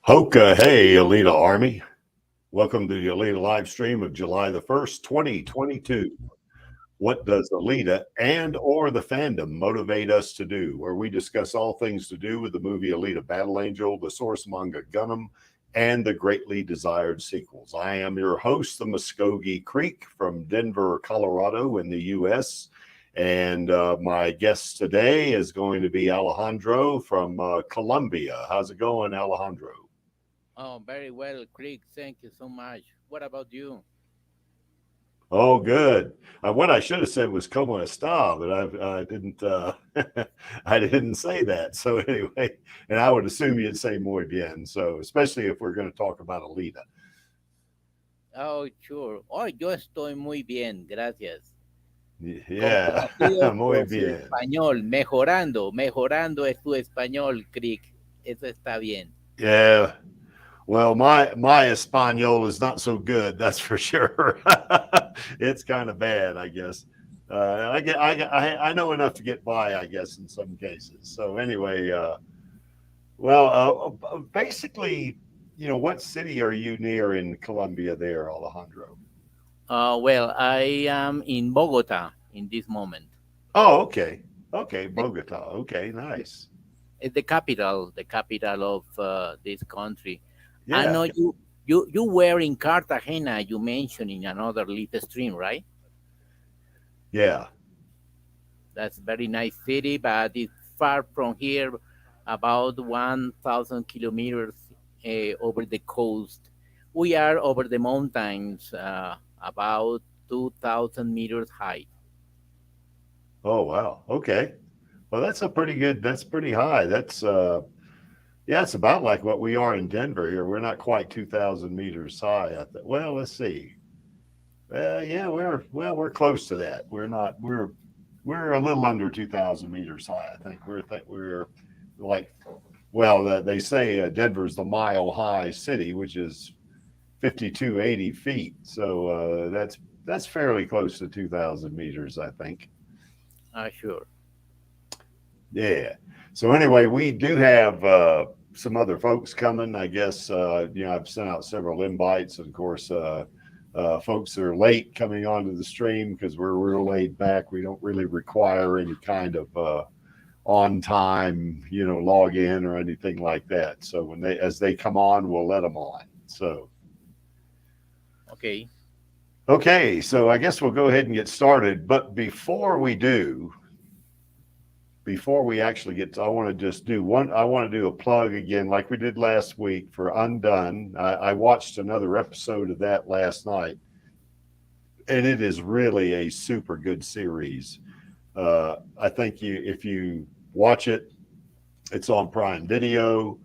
Hoka, hey, Alita Army. Welcome to the Alita Livestream of July the 1st, 2022. What does Alita and or the fandom motivate us to do? Where we discuss all things to do with the movie Alita Battle Angel, the source manga Gundam, and the greatly desired sequels. I am your host, the Muskogee Creek from Denver, Colorado in the U.S., and my guest today is going to be Alejandro from Colombia. How's it going, Alejandro? Oh, very well, Creek. Thank you so much. What about you? Oh, good. What I should have said was "Como está," but I didn't. I didn't say that. So anyway, and I would assume you'd say "muy bien." So especially if we're going to talk about Alita. Oh, sure. Oh, yo estoy muy bien, gracias. Yeah, Comprometido muy con su bien. español, mejorando es tu español, Creek. Eso está bien. Yeah. Well, my Espanol is not so good. That's for sure. It's kind of bad, I guess. I know enough to get by, I guess, in some cases. So anyway, basically, what city are you near in Colombia there, Alejandro? Well, I am in Bogota in this moment. Oh, okay. Okay, The, Bogota. Okay, nice. it's the capital of this country. I Yeah, know you were in Cartagena. You mentioned in another live stream, right? yeah. That's a very nice city, but it's far from here, about 1,000 kilometers over the coast. We are over the mountains, about 2,000 meters high. Oh, wow. Okay. Well, that's pretty high. Yeah, it's about like what we are in Denver here. We're not quite 2,000 meters high. Well, let's see. Yeah, we're close to that. We're a little under 2,000 meters high. I think we're like, well, they say Denver's the mile high city, which is 5,280 feet. So that's fairly close to 2,000 meters, I think. Sure. Yeah. So anyway, we do have some other folks coming. I guess I've sent out several invites, and of course, folks that are late coming onto the stream because we're real laid back. We don't really require any kind of on time, log in or anything like that. So as they come on, we'll let them on. So Okay. okay, so I guess we'll go ahead and get started. But before we actually get to, I want to just do one. I want to do a plug again, like we did last week for Undone. I watched another episode of that last night, and it is really a super good series. I think if you watch it, it's on Prime Video,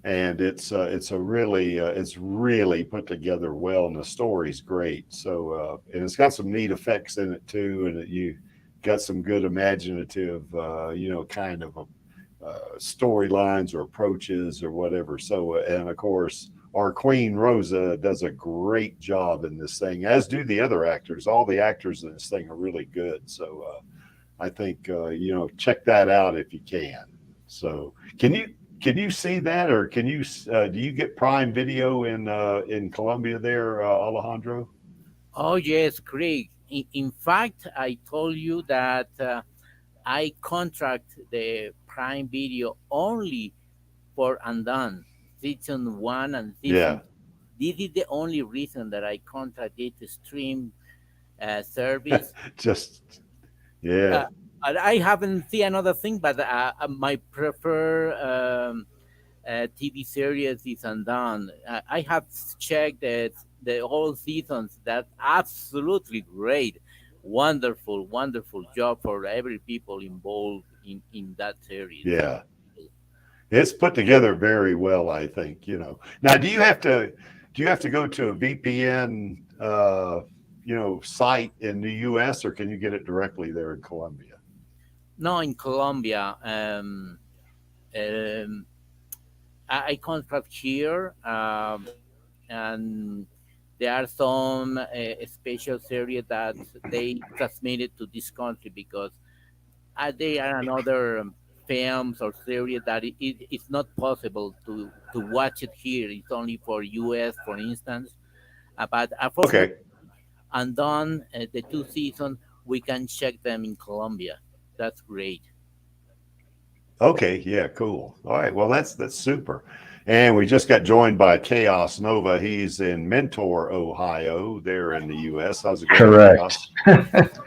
and it's really put together well, and the story's great. So and it's got some neat effects in it too, and you got some good imaginative, kind of storylines or approaches or whatever. So and of course. Our Queen Rosa does a great job in this thing, as do the other actors. All the actors in this thing are really good. So I think check that out if you can. So can you see that, or can you do you get Prime Video in Colombia there, Alejandro? Oh, yes, Craig. In fact, I told you that I contract the Prime Video only for Undone, season one and season Yeah, two. This is the only reason that I contracted the stream service. just yeah, Uh, I haven't seen another thing, but my preferred TV series is Undone. I have checked the whole seasons. That's absolutely great. Wonderful, wonderful job for every people involved in that series. yeah. It's put together very well, I think. Now, do you have to go to a VPN site in the US, or can you get it directly there in Colombia? No, in Colombia, um, I contract here, and there are some special series that they transmitted to this country because they are another films or series that it's not possible to watch it here. It's only for US, for instance. But unfortunately, Okay. Undone, the two seasons, we can check them in Colombia. That's great. Okay, yeah, cool. All right, well that's super. And we just got joined by Chaos Nova. He's in Mentor, Ohio, there in the US. How's it going, Correct. Chaos?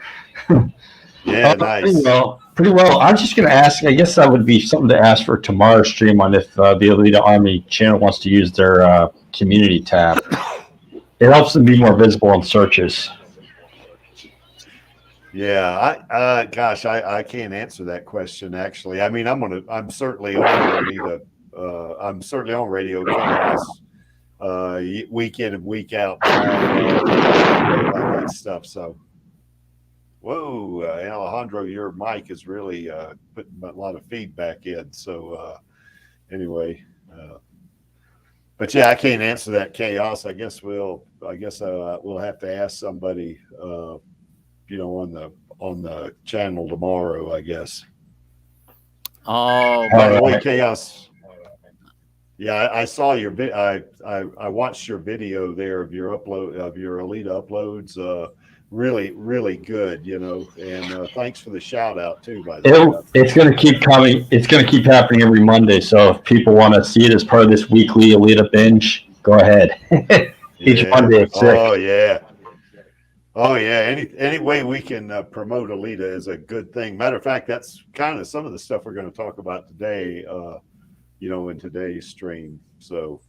Yeah, Pretty nice. well. Pretty well. I'm just going to ask. I guess that would be something to ask for tomorrow's stream on if the Alita Army channel wants to use their community tab. It helps them be more visible in searches. Yeah, gosh, I can't answer that question actually. I mean, I'm certainly on Alita. I'm certainly on Radio Chaos week in and week out now, about that stuff. So whoa, Alejandro, your mic is really putting a lot of feedback in. So anyway, but yeah, I can't answer that, Chaos. I guess we'll have to ask somebody, on the channel tomorrow. I guess. Oh, By All the very way, right. Chaos. Yeah, I saw your I watched your video there of your Alita uploads. Really, really good, and thanks for the shout out too, by the way. I It's going to appreciate keep that. coming. It's going to keep happening every Monday. So if people want to see it as part of this weekly Alita binge, go ahead. Each Yeah. Monday at Oh 6. yeah. Oh yeah. Any way we can promote Alita is a good thing. Matter of fact, that's kind of some of the stuff we're going to talk about today. In today's stream. So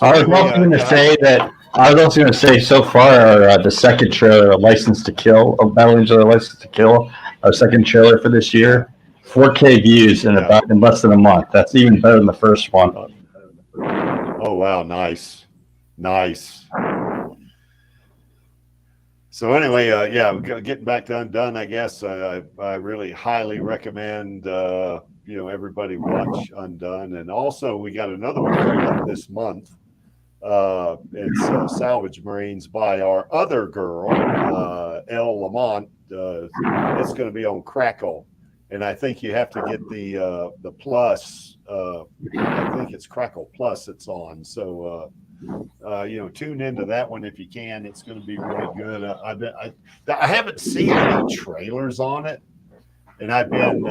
I was anyway, also going to yeah, say that I was also going to say so far the second trailer, License to Kill, Battle Angel, License to Kill, our second trailer for this yeah, year, 4K views yeah. in less than a month. That's even better than the first one. Uh, oh wow, nice, nice. So anyway, yeah, getting back to Undone, I guess I really highly recommend everybody watch Undone, and also we got another one coming up this month. It's Salvage Marines by our other girl, Elle Lamont. It's going to be on Crackle, and I think you have to get the plus. I think it's Crackle Plus it's on. So tune into that one if you can. It's going to be really good. I haven't seen any trailers on it, and I've been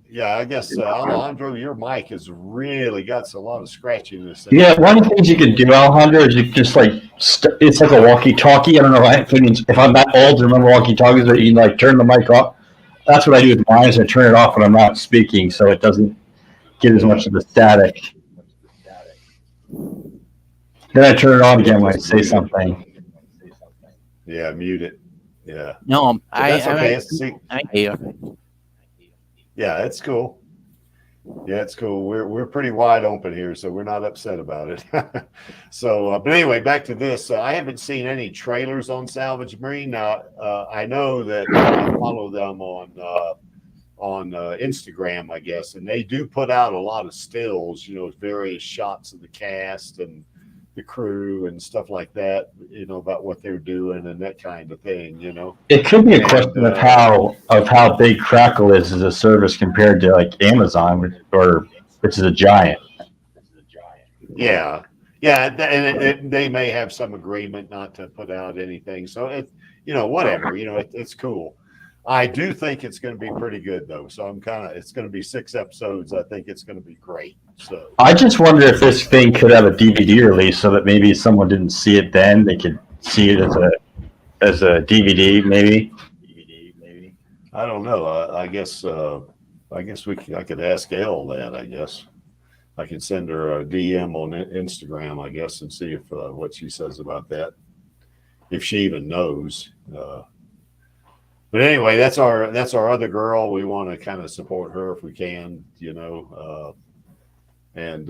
yeah, I guess Alejandro, your mic has really got a lot of scratchiness in it. Yeah, one of the things you can do, Alejandro, is you just like it's like a walkie-talkie. I don't know if I'm that old to remember walkie-talkies, but you can like turn the mic off. That's what I do with mine. Is I turn it off when I'm not speaking, so it doesn't get as much of the static. Then I turn it on again when I say something. Yeah, mute it. Yeah. No, that's okay. I hear. Yeah, it's cool. Yeah, it's cool. We're pretty wide open here, so we're not upset about it. So, but anyway, back to this. I haven't seen any trailers on Salvage Marine. Now, I know that I follow them on Instagram, I guess, and they do put out a lot of stills. Various shots of the cast and the crew and stuff like that. About what they're doing and that kind of thing. It could be a question of how big Crackle is as a service compared to like Amazon, which is a giant. Yeah, and they may have some agreement not to put out anything. So whatever. It's cool. I do think it's going to be pretty good though. So it's going to be 6 episodes. I think it's going to be great. So I just wonder if this thing could have a DVD release so that maybe if someone didn't see it then, they could see it as a DVD maybe. I don't know. I guess I could ask Elle that. I guess I could send her a DM on Instagram, I guess, and see if what she says about that, if she even knows. But anyway, that's our other girl. We want to kind of support her if we can, and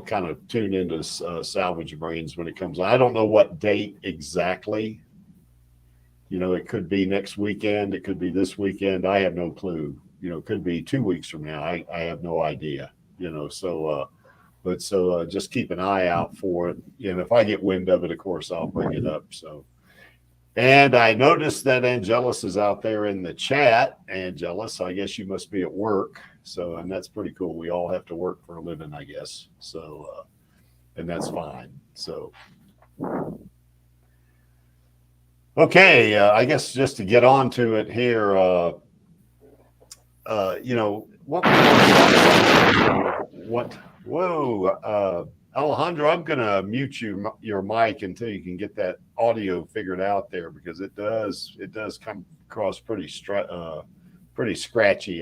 kind of tune into Salvage Marines when it comes on. I don't know what date exactly. It could be next weekend. It could be this weekend. I have no clue. It could be 2 weeks from now. I have no idea. So just keep an eye out for it. And if I get wind of it, of course, I'll bring it up. So. And I noticed that Angelus is out there in the chat. Angelus, I guess you must be at work. So, and that's pretty cool. We all have to work for a living, I guess. So, and that's fine. So, okay. I guess just to get on to it here, Alejandro, I'm going to mute your mic until you can get that audio figured out there, because it does come across pretty scratchy,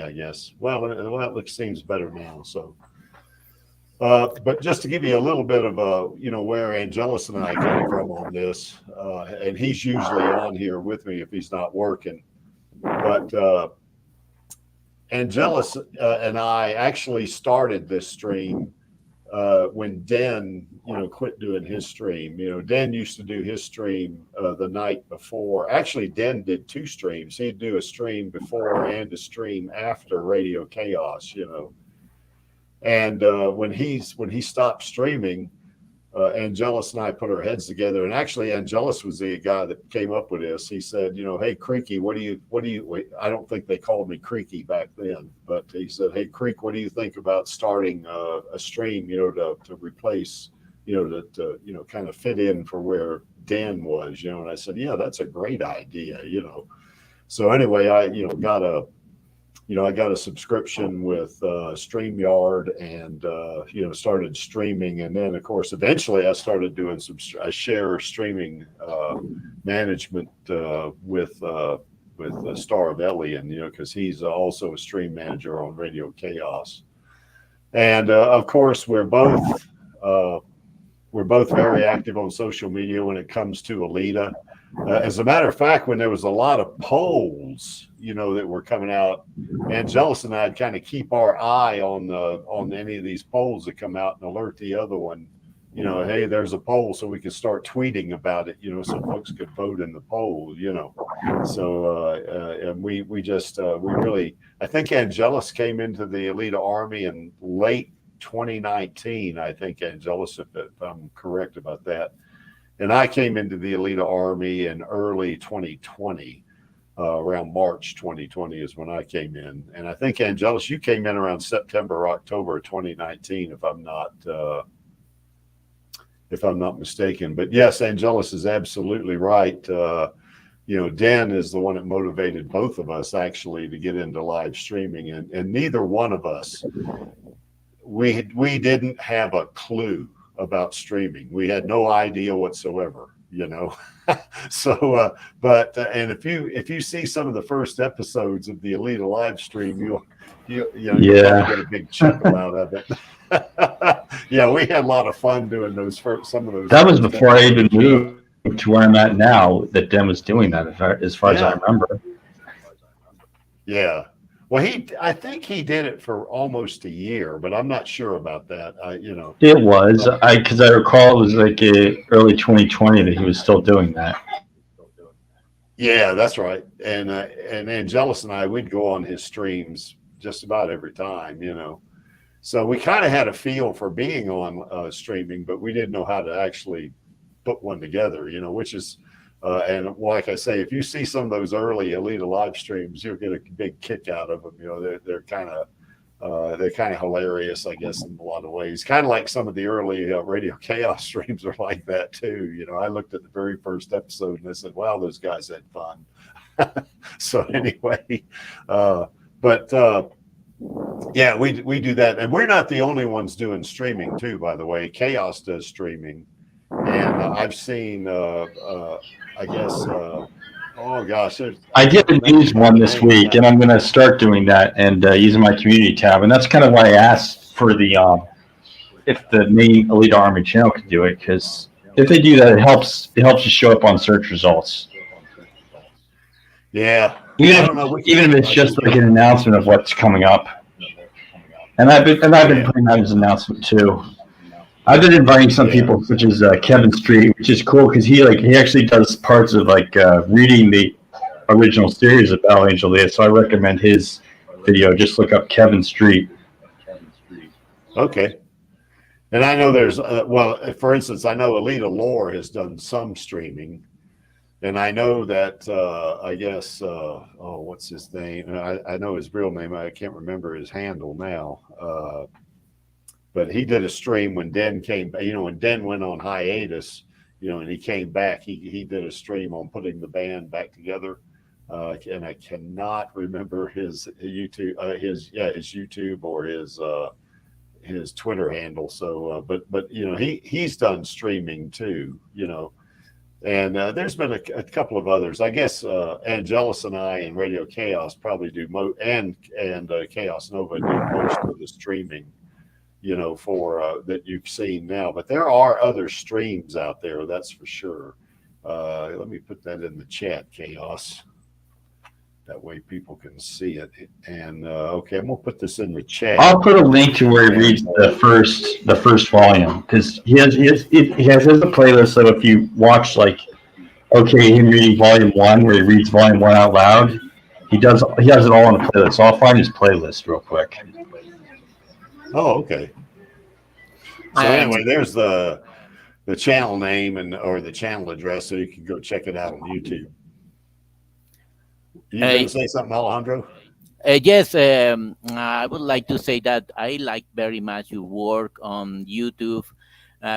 I guess. Well, it seems better now. So, but just to give you a little bit of where Angelus and I come from on this, and he's usually on here with me if he's not working, but Angelus and I actually started this stream when Den, quit doing his stream. Den used to do his stream the night before. Actually, Den did 2 streams. He'd do a stream before and a stream after Radio Chaos, And when he stopped streaming, Angelus and I put our heads together. And actually, Angelus was the guy that came up with this. He said, hey, Creaky, what do you, I don't think they called me Creaky back then, but he said, hey, Creek, what do you think about starting a stream, to replace, to kind of fit in for where Dan was, and I said, yeah, that's a great idea, So anyway, I got a subscription with StreamYard and, started streaming. And then, of course, eventually I started doing I share streaming management with Star of Elian, because he's also a stream manager on Radio Chaos. And, of course, we're both very active on social media when it comes to Alita. As a matter of fact, when there was a lot of polls, that were coming out, Angelus and I'd kind of keep our eye on any of these polls that come out and alert the other one, hey, there's a poll, so we could start tweeting about it, so folks could vote in the poll, So and we really, I think Angelus came into the Alita Army in late 2019, I think, Angelus, if I'm correct about that. And I came into the Alita Army in early 2020. around March 2020 is when I came in, and I think Angelus, you came in around September or October 2019, if I'm not mistaken. But yes, Angelus is absolutely right. Den is the one that motivated both of us actually to get into live streaming, and neither one of us we didn't have a clue about streaming. We had no idea whatsoever. And if you see some of the first episodes of the Alita live stream, you'll probably get a big chuckle out of it. Yeah, we had a lot of fun doing some of those. That was before I even moved to where I'm at now. That Den was doing that, as far as I remember. Yeah. Well, I think he did it for almost a year, but I'm not sure about that. It was because I recall it was like early 2020 that he was still doing that. Yeah, that's right. And Angelus and we'd go on his streams just about every time. So we kind of had a feel for being on streaming, but we didn't know how to actually put one together. Which is. And like I say, if you see some of those early Alita live streams, you'll get a big kick out of them. They're kind of hilarious, I guess, in a lot of ways. Kind of like some of the early Radio Chaos streams are like that too. I looked at the very first episode and I said, "Wow, those guys had fun." So anyway, yeah, we do that, and we're not the only ones doing streaming too. By the way, Chaos does streaming, and I've seen. I guess. Oh gosh, I did a news one this week, and I'm going to start doing that and using my community tab. And that's kind of why I asked for if the main Alita Army channel could do it, because if they do that, it helps you show up on search results. Yeah, even if it's just like an announcement of what's coming up. And I've been putting that as an announcement too. I've been inviting some people, such as Kevin Street, which is cool because he actually does parts of reading the original series of Battle Angel. So I recommend his video. Just look up Kevin Street. Okay. And I know there's for instance, I know Alita Lore has done some streaming, and I know that I guess what's his name? I know his real name. I can't remember his handle now. But he did a stream when Den came, when Den went on hiatus, and he came back. He did a stream on putting the band back together, and I cannot remember his YouTube, his YouTube or his Twitter handle. So, but he's done streaming too, and there's been a couple of others. I guess Angelus and I and Radio Chaos probably do and Chaos Nova do most of the streaming. For that you've seen now, but there are other streams out there, that's for sure. Let me put that in the chat, Chaos. That way people can see it. And okay, I'm gonna put this in the chat. I'll put a link to where he reads the first volume, because he has a playlist. So if you watch him reading volume 1, where he reads volume 1 out loud, he has it all on a playlist. So I'll find his playlist real quick. Oh, okay. So anyway, there's the channel name or the channel address, so you can go check it out on YouTube. You going to say something, Alejandro? Yes, I would like to say that I like very much your work on YouTube.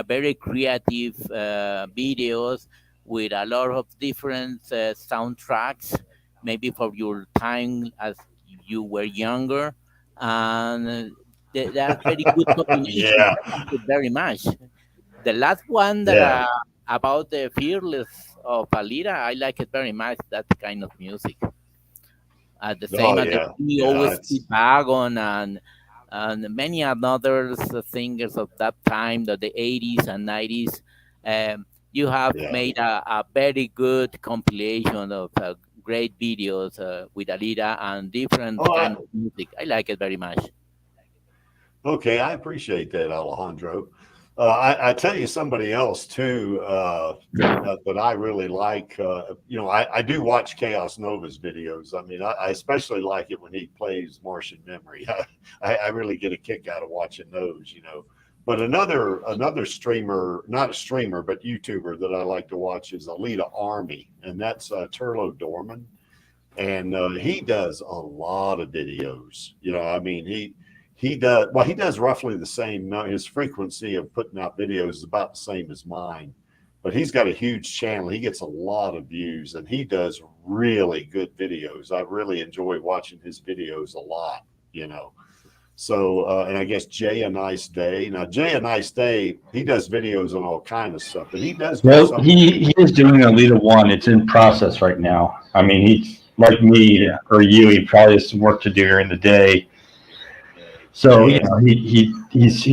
Very creative videos with a lot of different soundtracks, maybe for your time as you were younger, and that's very good combination. Yeah. Thank you very much. The last one that about the Fearless of Alita, I like it very much. That kind of music. The same as the always Wagon and many other singers of that time, the 80s and 90s. You have made a very good compilation of great videos with Alita and different kind of music. I like it very much. Okay, I appreciate that, Alejandro. I tell you somebody else too that I really like. I do watch Chaos Nova's videos. I mean, I especially like it when he plays Martian Memory. I really get a kick out of watching those. But another streamer, not a streamer, but YouTuber that I like to watch is Alita Army, and that's Turlo Dorman. and he does a lot of videos. I mean, he does well. He does roughly the same. His frequency of putting out videos is about the same as mine, but he's got a huge channel. He gets a lot of views, and he does really good videos. I really enjoy watching his videos a lot. So, and I guess Jay a Nice Day. Now, Jay a Nice Day, he does videos on all kind of stuff, but he does do Well, some. he is doing Alita 1. It's in process right now. I mean, he's like me or you. He probably has some work to do during the day. So he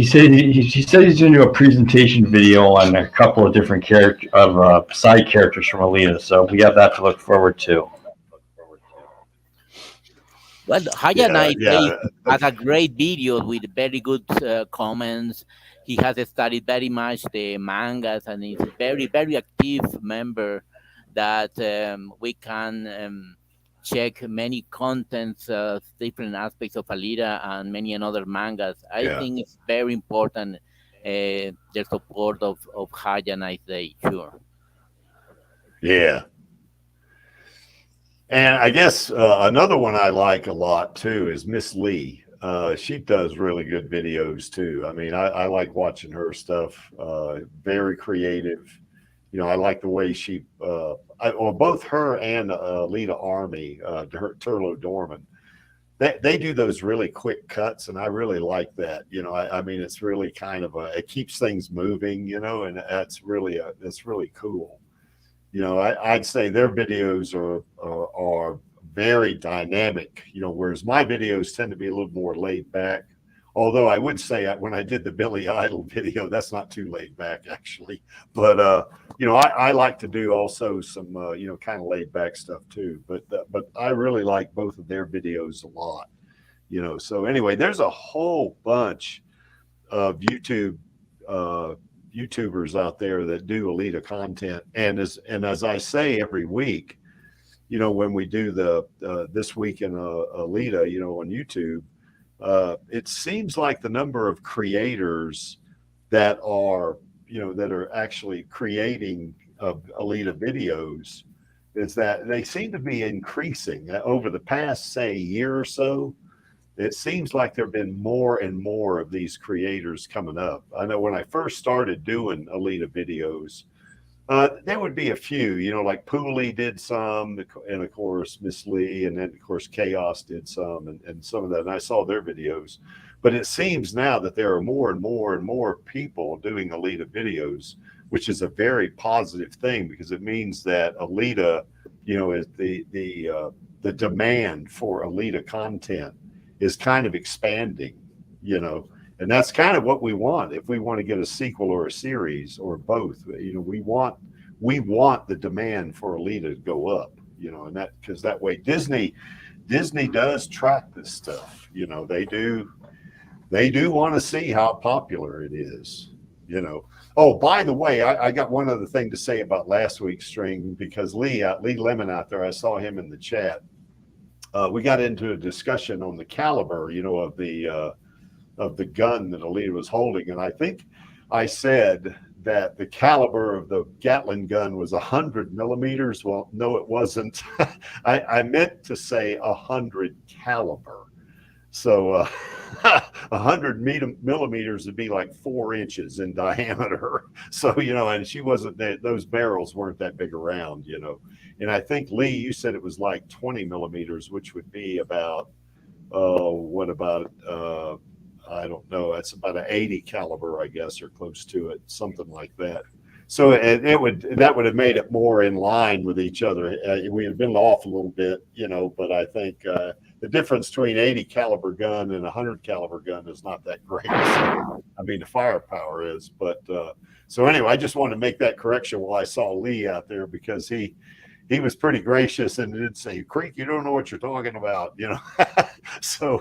said he's going to do a presentation video on a couple of different side characters from Alita. So we have that to look forward to. Well, Hayana has a great video with very good comments. He has studied very much the mangas and is very, very active member that we can check many contents, different aspects of Alita and many other mangas. I think it's very important the support of Hayana Day, sure. Yeah. And I guess another one I like a lot too is Miss Lee. She does really good videos too. I mean, I like watching her stuff. Very creative. I like the way she, both her and Alita Army, Turlo Dorman, they do those really quick cuts, and I really like that. I mean, it's really kind of it keeps things moving, and that's really cool. I'd say their videos are very dynamic, whereas my videos tend to be a little more laid back. Although I would say when I did the Billy Idol video, that's not too laid back actually. But I like to do also some kind of laid back stuff too. But I really like both of their videos a lot. So anyway, there's a whole bunch of YouTubers out there that do Alita content, and as I say every week, when we do the This Week in Alita, on YouTube, it seems like the number of creators that are actually creating Alita videos is that they seem to be increasing over the past, say, year or so. It seems like there have been more and more of these creators coming up. I know when I first started doing Alita videos, there would be a few, like Pooley did some, and of course Miss Lee, and then of course Chaos did some, and some of that. And I saw their videos, but it seems now that there are more and more and more people doing Alita videos, which is a very positive thing because it means that Alita, is the demand for Alita content is kind of expanding, and that's kind of what we want. If we want to get a sequel or a series or both, we want the demand for Alita to go up, and that because that way Disney does track this stuff. They do want to see how popular it is. Oh, by the way, I got one other thing to say about last week's stream because Lee Lemon out there, I saw him in the chat. We got into a discussion on the caliber, of the gun that Alita was holding, and I think I said that the caliber of the Gatling gun was 100 millimeters. Well, no, it wasn't. I meant to say 100 caliber. So 100 millimeters would be like 4 inches in diameter. So, and she wasn't, those barrels weren't that big around, And I think, Lee, you said it was like 20 millimeters, which would be about, I don't know. That's about an 80 caliber, I guess, or close to it, something like that. So that would have made it more in line with each other. We had been off a little bit, but I think the difference between 80 caliber gun and 100 caliber gun is not that great. I mean, the firepower is, but so anyway, I just wanted to make that correction while I saw Lee out there because he was pretty gracious and did say, "Creek, you don't know what you're talking about," So,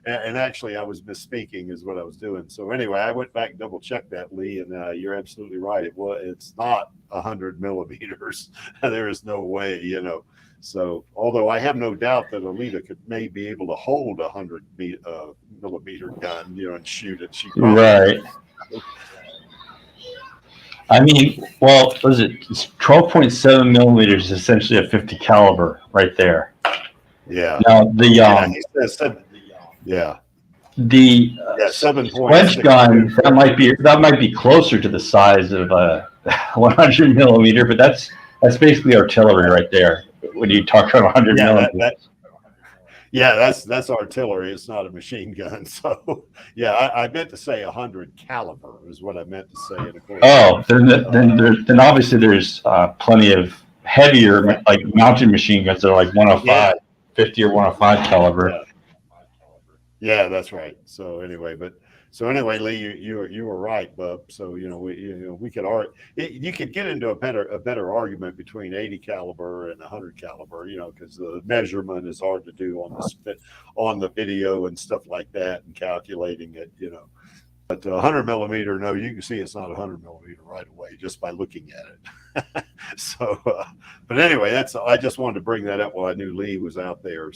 and actually, I was misspeaking, is what I was doing. So anyway, I went back and double checked that, Lee, and you're absolutely right. It's not 100 millimeters. There is no way, So, although I have no doubt that Alita may be able to hold a 100 millimeter gun, and shoot it. Right. I mean, well, was it 12.7 millimeters? Essentially a 50 caliber right there. Yeah. Now the Yeah. He says, yeah. the Yeah. wedge 7.62 gun that might be closer to the size of a 100 millimeter, but that's basically artillery right there. When you talk about 100 Yeah. millimeters, Yeah, that's artillery. It's not a machine gun. So, yeah, I meant to say 100 caliber is what I meant to say. And of course, oh, then obviously there's plenty of heavier like mountain machine guns that are like yeah, 105, 50 or 105 caliber. yeah, yeah, that's right. So anyway, Lee, you were right, bub. So we could you could get into a better argument between 80 caliber and 100 caliber, because the measurement is hard to do on the video and stuff like that, and calculating it. But 100 millimeter, no, you can see it's not 100 millimeter right away just by looking at it. But anyway, I just wanted to bring that up while I knew Lee was out there.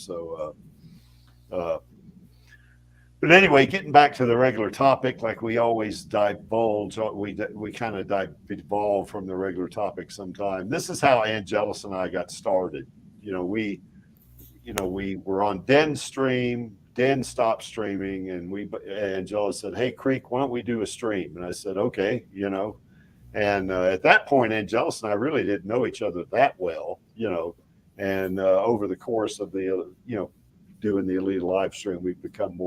But anyway, getting back to the regular topic, like we always divulge, we kind of devolve from the regular topic sometime. This is how Angelus and I got started. We were on Den stream. Den stopped streaming, and Angela said, "Hey, Creek, why don't we do a stream?" And I said, "Okay." And at that point, Angelus and I really didn't know each other that well. And over the course of doing the Alita live stream, we've become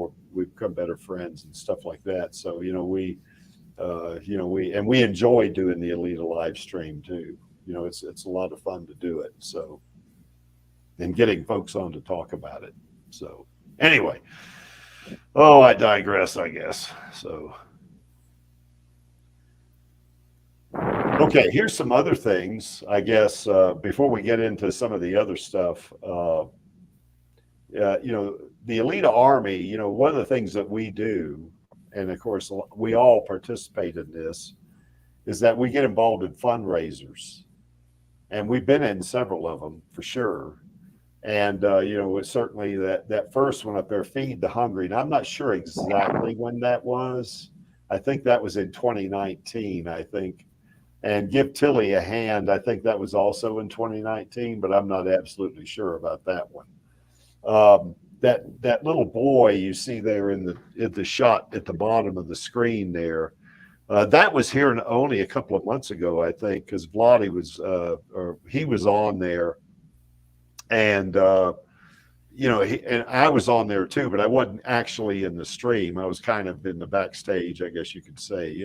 better friends and stuff like that. So we enjoy doing the Alita live stream too. It's a lot of fun to do it. So, and getting folks on to talk about it. So anyway, I digress, I guess. So, okay, here's some other things, I guess, before we get into some of the other stuff. The Alita Army, one of the things that we do, and of course, we all participate in this, is that we get involved in fundraisers. And we've been in several of them for sure. And it's certainly that first one up there, Feed the Hungry. And I'm not sure exactly when that was. I think that was in 2019, I think. And Give Tilly a Hand, I think that was also in 2019, but I'm not absolutely sure about that one. That little boy you see there in the shot at the bottom of the screen there, that was here only a couple of months ago, I think, because Vladi he was on there. And and I was on there too, but I wasn't actually in the stream. I was kind of in the backstage, I guess you could say.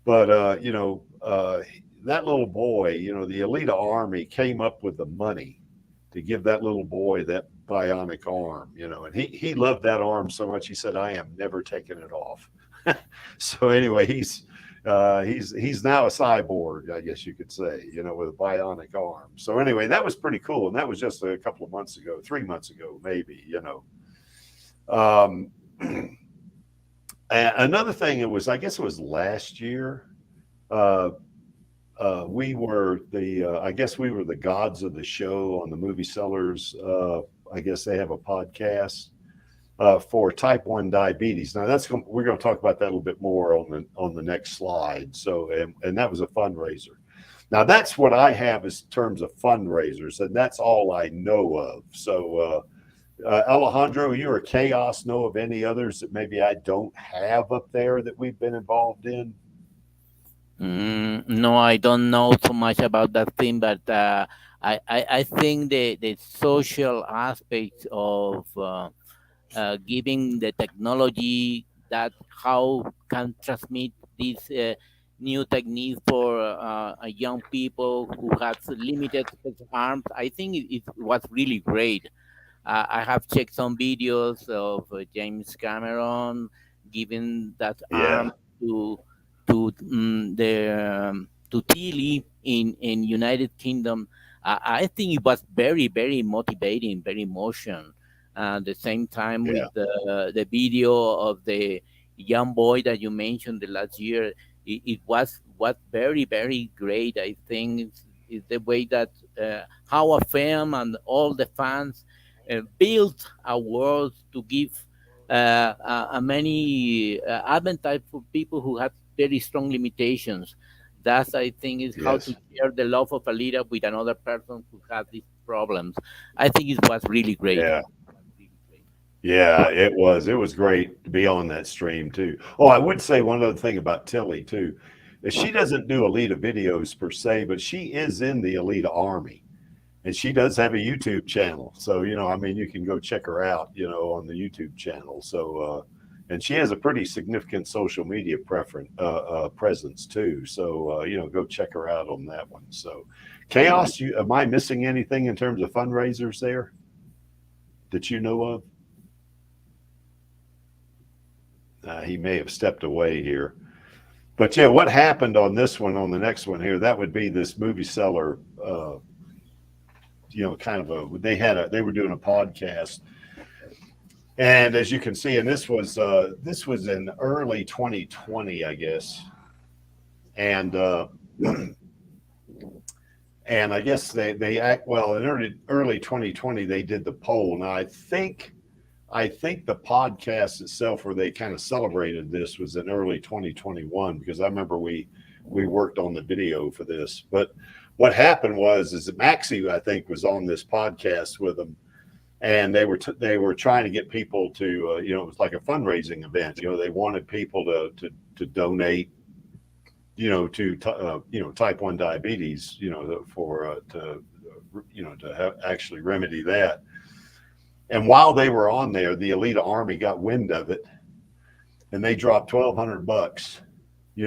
But that little boy, the Alita Army came up with the money to give that little boy that bionic arm, and he loved that arm so much. He said, "I am never taking it off." So anyway, he's now a cyborg, I guess you could say, with a bionic arm. So anyway, that was pretty cool, and that was just a couple of months ago, 3 months ago, maybe. Um, and another thing, I guess it was last year. Uh, I guess we were the gods of the show on the Movie Sellers. I guess they have a podcast for type 1 diabetes. Now we're going to talk about that a little bit more on the next slide. So, and that was a fundraiser. Now that's what I have in terms of fundraisers, and that's all I know of. So, Alejandro, you or Chaos know of any others that maybe I don't have up there that we've been involved in? No, I don't know so much about that thing, but I think the social aspect of giving the technology that how can transmit these new techniques for young people who have limited arms. I think it was really great. I have checked some videos of James Cameron giving that Yeah, arm to Tilly in United Kingdom. I think it was very very motivating, very emotion. At the same time with yeah, the video of the young boy that you mentioned the last year, it was very very great. I think it's the way that how a film and all the fans built a world to give a many advantage for people who have very strong limitations. That's I think is how to yes, share the love of a leader with another person who has this problems. I think it was really great. Yeah. Yeah, it was. It was great to be on that stream too. Oh, I would say one other thing about Tilly too, is she doesn't do Alita videos per se, but she is in the Alita Army, and she does have a YouTube channel. So I mean, you can go check her out, on the YouTube channel. So, and she has a pretty significant social media presence too. So, go check her out on that one. So, Chaos, am I missing anything in terms of fundraisers there that you know of? He may have stepped away here. But yeah, what happened on this one, on the next one here, that would be this movie seller, kind of they were doing a podcast. And as you can see, and this was in early 2020, I guess. And and I guess they act well in early 2020 they did the poll. Now I think the podcast itself, where they kind of celebrated this, was in early 2021 because I remember we worked on the video for this. But what happened is that Maxie, I think, was on this podcast with them, and they were trying to get people to, it was like a fundraising event. They wanted people to donate, to type 1 diabetes, for to actually remedy that. And while they were on there, the Alita Army got wind of it, and they dropped $1,200,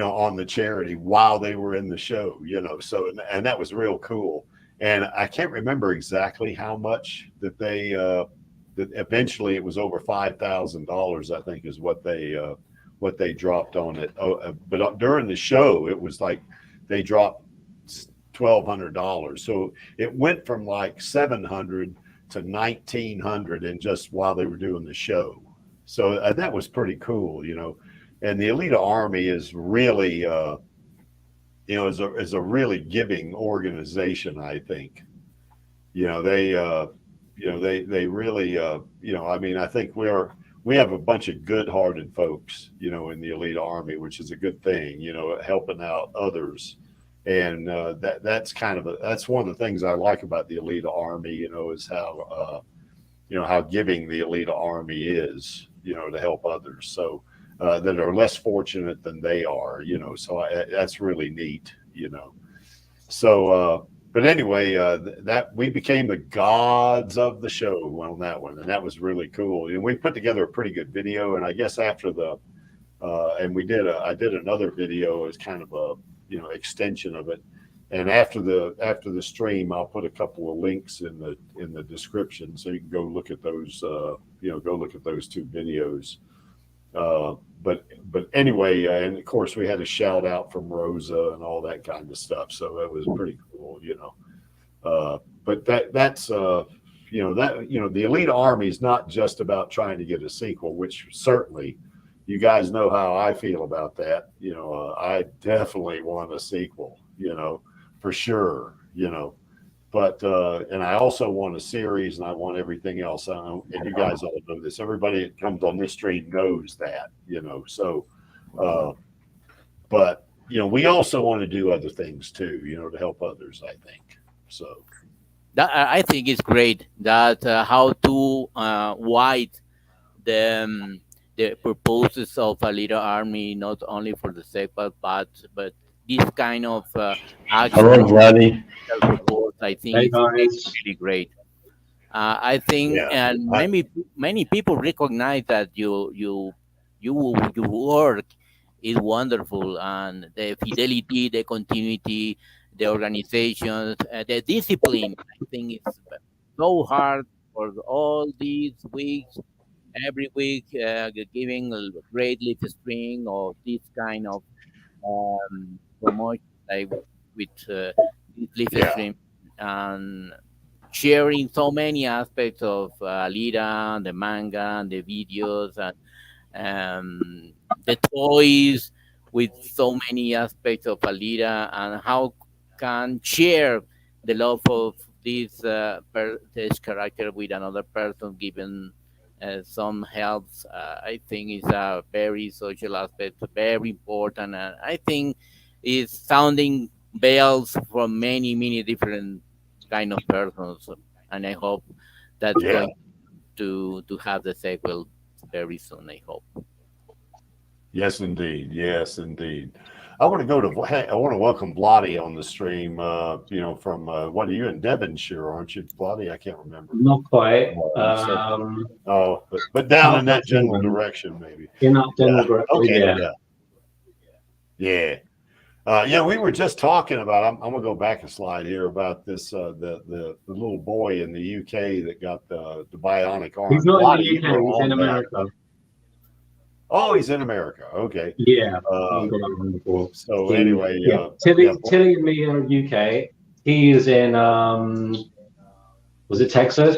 on the charity while they were in the show. So and that was real cool. And I can't remember exactly how much that that eventually it was over $5,000. I think is what they dropped on it. But during the show, it was like they dropped $1,200. So it went from like 700 to 1,900 and just while they were doing the show. So that was pretty cool, And the Alita Army is really, is a really giving organization. I think, they really, I mean, I think we have a bunch of good-hearted folks, in the Alita Army, which is a good thing, helping out others. And that's one of the things I like about the Alita Army, is how giving the Alita Army is, to help others. So that are less fortunate than they are, So that's really neat, So, but anyway, that we became the gods of the show on that one, and that was really cool. And we put together a pretty good video. And I guess after and I did another video as kind of a extension of it. And after the stream, I'll put a couple of links in the description so you can go look at those. Go look at those 2 videos. But anyway, and of course we had a shout out from Rosa and all that kind of stuff. So that was pretty cool, But that's the Alita Army is not just about trying to get a sequel, which certainly you guys know how I feel about that. I definitely want a sequel, for sure, But and I also want a series, and I want everything else. And you guys all know this. Everybody that comes on this stream knows that, So, but we also want to do other things too, to help others. I think so. I think it's great that how to wide the purposes of a little army, not only for the sake, but this kind of Hello, action Vladdy. purpose. I think Hey it's guys. really great. I think, Yeah. and many people recognize that your work is wonderful, and the fidelity, the continuity, the organization, the discipline. I think it's so hard for all these weeks, every week, giving a great live stream or this kind of promotion, like with this live Yeah. stream, and sharing so many aspects of Alita, the manga, and the videos, and the toys with so many aspects of Alita, and how can share the love of this character with another person, given some helps. I think it's a very social aspect, very important, and I think it's sounding bells from many different kind of persons. and I hope that's Yeah. going to have the sequel very soon. I hope. Yes, indeed. Yes, indeed. I want to go to. Hey, I want to welcome Blotty on the stream. From what are you in Devonshire, aren't you, Blotty? I can't remember. Not quite. So, but down in that Southwest general England. direction, maybe. In that general Yeah. direction, Okay. yeah. Yeah. We were just talking about. I'm gonna go back a slide here about this. The little boy in the UK that got the bionic arm. He's not Blotty, in you the were UK, he's on in that. America. Oh, he's in America. Okay. Yeah. I've got that one before. So anyway, Tilly and me are UK. He is in was it Texas?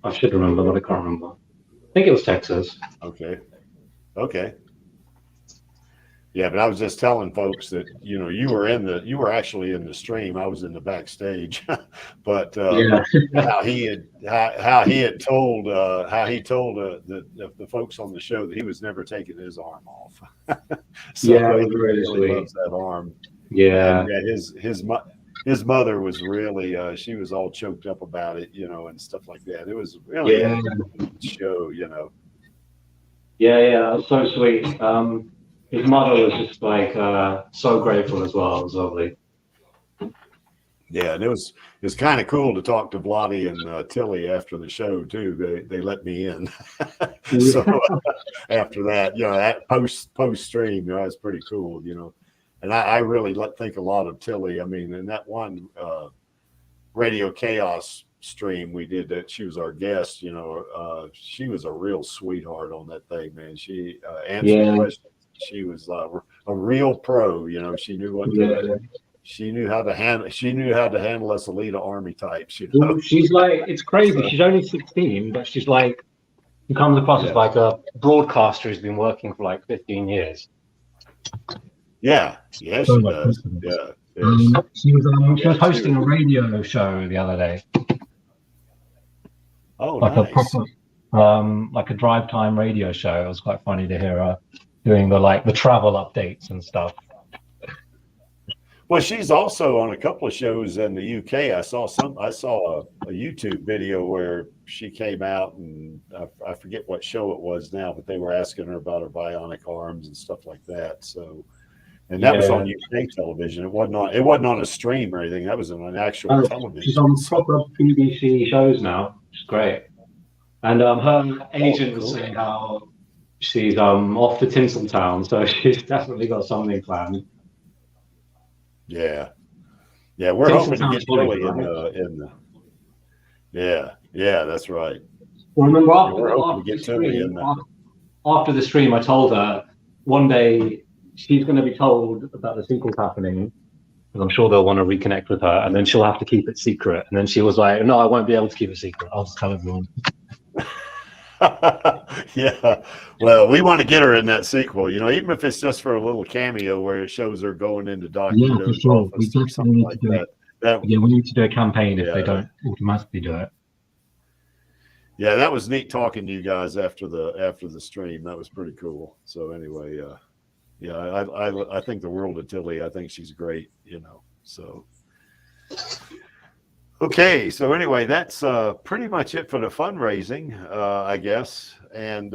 I should remember, but I can't remember. I think it was Texas. Okay. Yeah, but I was just telling folks that you were actually in the stream. I was in the backstage, but how he had told the folks on the show that he was never taking his arm off. So yeah, he really loves that arm. Yeah, and his mother was really she was all choked up about it, and stuff like that. It was really a good show, Yeah, so sweet. His mother was just like so grateful as well. It was lovely. Yeah, and it was kind of cool to talk to Blotty and Tilly after the show too. They let me in, so after that, that post stream, it's pretty cool, And I really think a lot of Tilly. I mean, in that one Radio Chaos stream we did, that she was our guest. She was a real sweetheart on that thing, man. She answered questions. She was a real pro. She knew what to. She knew how to handle. She knew how to handle us Alita Army types. Well, she's like, it's crazy. She's only 16, but she's like, she comes across as like a broadcaster who's been working for like 15 years. Yeah, she does. Yeah. She was hosting a radio show the other day. Oh, like nice. A proper, like a drive time radio show. It was quite funny to hear her doing the travel updates and stuff. Well, she's also on a couple of shows in the UK. I saw a YouTube video where she came out, and I forget what show it was now, but they were asking her about her bionic arms and stuff like that. So, and that was on UK television. It wasn't on a stream or anything. That was on an actual television. She's on proper BBC shows now. It's great. And her agent was saying how she's off to Tinseltown, so she's definitely got something planned. Yeah, we're hoping to get Tilly in the. Yeah, that's right. Well, remember after the stream, I told her one day she's going to be told about the sequels happening, because I'm sure they'll want to reconnect with her, and then she'll have to keep it secret. And then she was like, "No, I won't be able to keep it secret. I'll just tell everyone." Yeah, well, we want to get her in that sequel, even if it's just for a little cameo where it shows her going into Dr. For sure. We definitely need to do it. We need to do a campaign if they don't automatically do it. Yeah, that was neat talking to you guys after the stream. That was pretty cool. So anyway, I think the world of Tilly. I think she's great, so. Okay, so anyway, that's pretty much it for the fundraising, I guess. And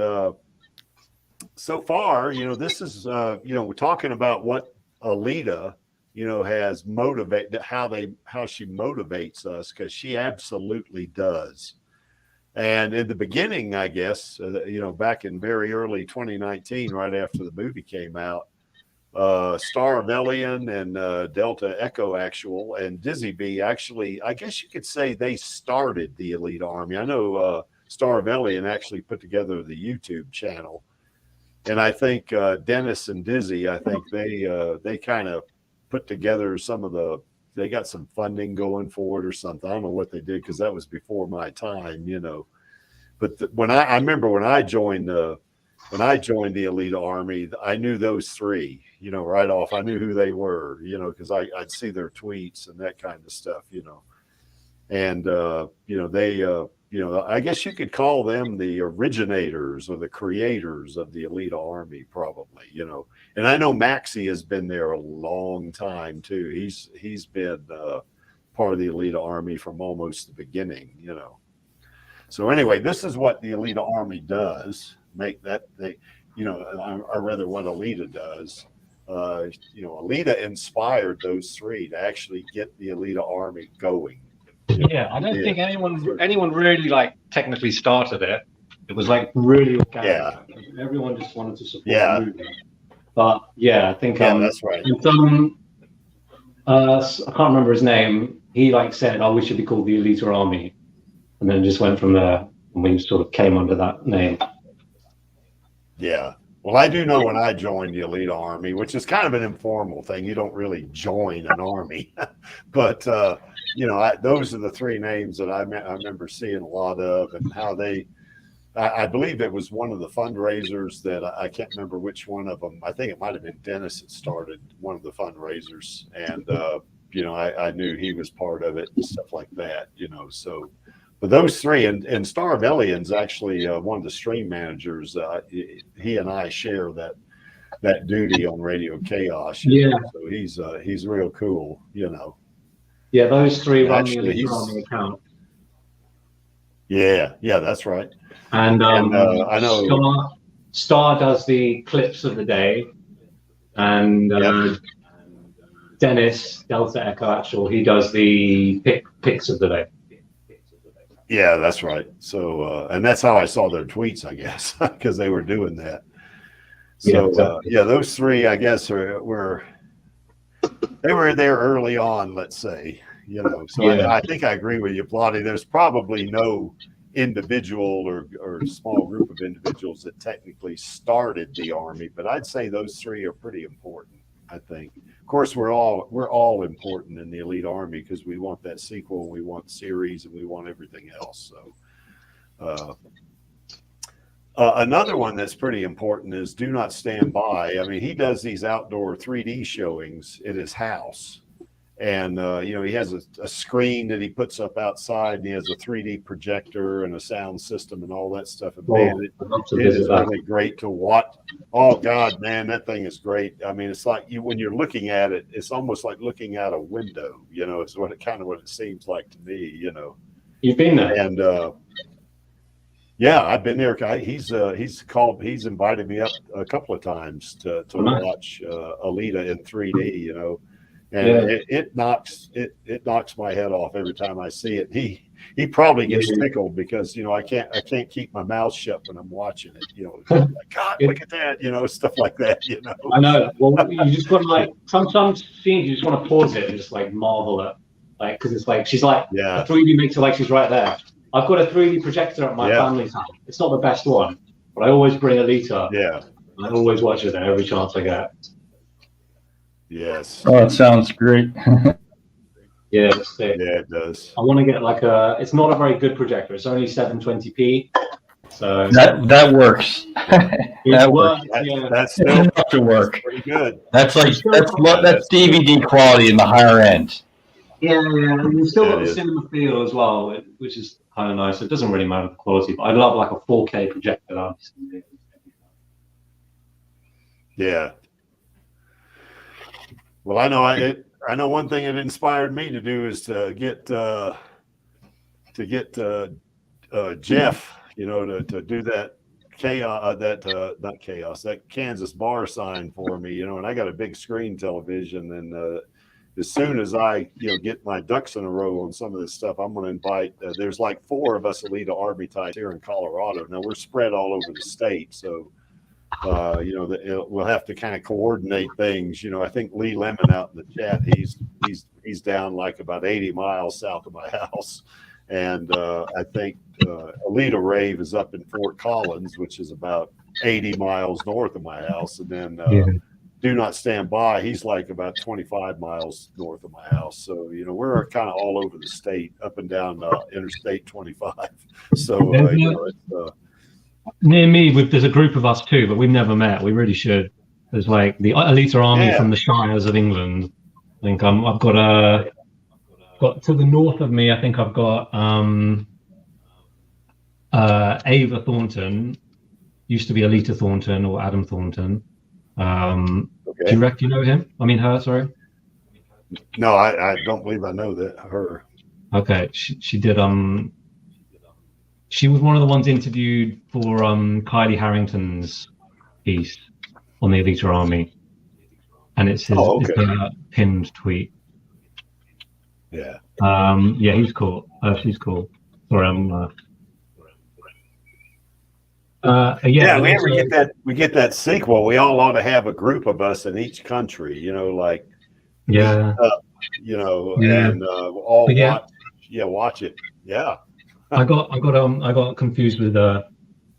so far, this is, we're talking about what Alita, has motivated, how she motivates us, because she absolutely does. And in the beginning, I guess, back in very early 2019, right after the movie came out, Staravellian and Delta Echo Actual and Dizzy B actually, I guess you could say they started the Alita Army. I know Staravellian actually put together the YouTube channel, and I think Dennis and Dizzy, I think they kind of put together they got some funding going for it or something. I don't know what they did, because that was before my time, But when I remember when I joined the Alita Army, I knew those three, right off. I knew who they were, because I'd see their tweets and that kind of stuff, And they, I guess you could call them the originators or the creators of the Alita Army, probably, And I know Maxie has been there a long time too. He's been part of the Alita Army from almost the beginning, you know. So anyway, this is what the Alita Army does. Make that they, you know, or rather, what Alita does. You know, Alita inspired those three to actually get the Alita Army going. Yeah, I don't think anyone really like technically started it. It was like really organic. Yeah. Everyone just wanted to support the movement. But yeah, I think that's right. I can't remember his name. He like said, "Oh, we should be called the Alita Army," and then just went from there, and we sort of came under that name. Yeah. Well, I do know when I joined the Alita Army, which is kind of an informal thing. You don't really join an army, but you know, those are the three names that I remember seeing a lot of, and how they. I believe it was one of the fundraisers that I can't remember which one of them. I think it might have been Dennis that started one of the fundraisers, and you know, I knew he was part of it and stuff like that. You know, so. But those three, and Star Vellion's actually one of the stream managers. He and I share that duty on Radio Chaos. You know? So he's real cool, you know. Yeah, those three run the Alita Army account. Yeah, that's right. And I know Star does the clips of the day, and Dennis Delta Echo Actual, he does the picks of the day. Yeah, that's right. So, and that's how I saw their tweets, I guess, because they were doing that. So, those three, I guess, were there early on, let's say, you know. So I think I agree with you, Plotty. There's probably no individual or small group of individuals that technically started the army, but I'd say those three are pretty important, I think. Of course, we're all important in the Elite Army because we want that sequel, we want series, and we want everything else. So, another one that's pretty important is Do Not Stand By. I mean, he does these outdoor 3D showings at his house, and you know, he has a screen that he puts up outside, and he has a 3D projector and a sound system and all that stuff. And man, it is really great to watch. Oh God, man, that thing is great. I mean, it's like when you're looking at it, it's almost like looking out a window. You know, it's what it seems like to me. You know, you've been there, and yeah, I've been there. He's invited me up a couple of times to watch Alita in 3D. You know. And it knocks my head off every time I see it. He probably gets tickled because, you know, I can't keep my mouth shut when I'm watching it. You know, like, God, look at that. You know, stuff like that. You know, I know. Well, you just got to like some scenes you just want to pause it and just like marvel at, like, because it's like she's like the 3D makes it like she's right there. I've got a 3D projector at my family's house. It's not the best one, but I always bring Alita. Yeah, I always watch it there every chance I get. Yes. Oh, it sounds great. Yeah, that's it. Yeah, it does. I want to get like it's not a very good projector. It's only 720p. So that works. That works. That's still enough to work. Pretty good. That's DVD quality in the higher end. Yeah, and you've still got the cinema feel as well, which is kind of nice. It doesn't really matter the quality, but I love like a 4K projector. Yeah. Well, I know one thing it inspired me to do is to get Jeff, you know, to do that that Kansas bar sign for me, you know, and I got a big screen television, and as soon as I, you know, get my ducks in a row on some of this stuff, I'm going to invite. There's like 4 of us Alita Army types here in Colorado. Now we're spread all over the state, so. You know, we'll have to kind of coordinate things. You know, I think Lee Lemon out in the chat, he's down like about 80 miles south of my house, and I think Alita Rave is up in Fort Collins, which is about 80 miles north of my house, and then Do Not Stand By, he's like about 25 miles north of my house. So, you know, we're kind of all over the state, up and down Interstate 25. So, you know, it's. Near me, there's a group of us too, but we've never met. We really should. There's like the Alita Army from the Shires of England. I think I've got to the north of me. I think I've got Ava Thornton, used to be Alita Thornton or Adam Thornton. Do you know him? I mean her. Sorry. No, I don't believe I know that her. Okay, she did. She was one of the ones interviewed for Kylie Harrington's piece on the Alita Army, and it's Oh, okay. it's a pinned tweet. Yeah. Yeah, he's cool. She's cool. Sorry, I'm. Yeah, and we ever also, get that sequel, we all ought to have a group of us in each country, like meet yeah, up, yeah, and all but yeah, watch it. Yeah. I got confused with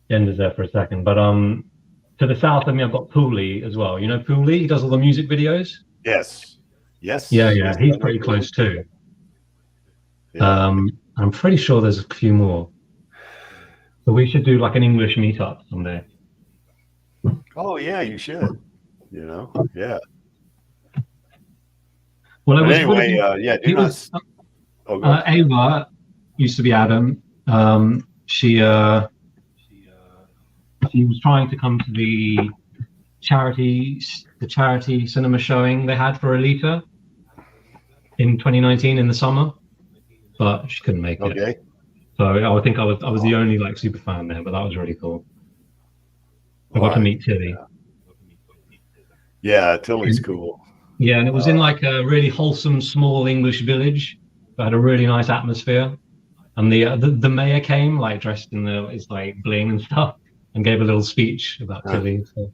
genders there for a second, but to the south of me, I've got Pooley as well. You know Pooley? He does all the music videos. Yes. Yeah, Yes. yeah, Yes. he's I know pretty Cooley. close too. Yeah. I'm pretty sure there's a few more. So we should do like an English meetup someday. Oh, yeah, you should. Yeah. Well, it But was anyway, yeah, do it not. was Oh, go ahead. Ava used to be Adam. She was trying to come to the charity cinema showing they had for Alita in 2019 in the summer, but she couldn't make it. Okay. So I think I was the only like super fan there, but that was really cool. I got to meet Tilly. Yeah, Tilly's cool. Yeah, and it was in like a really wholesome small English village that had a really nice atmosphere. And the mayor came like dressed in his like bling and stuff and gave a little speech about Tilly. So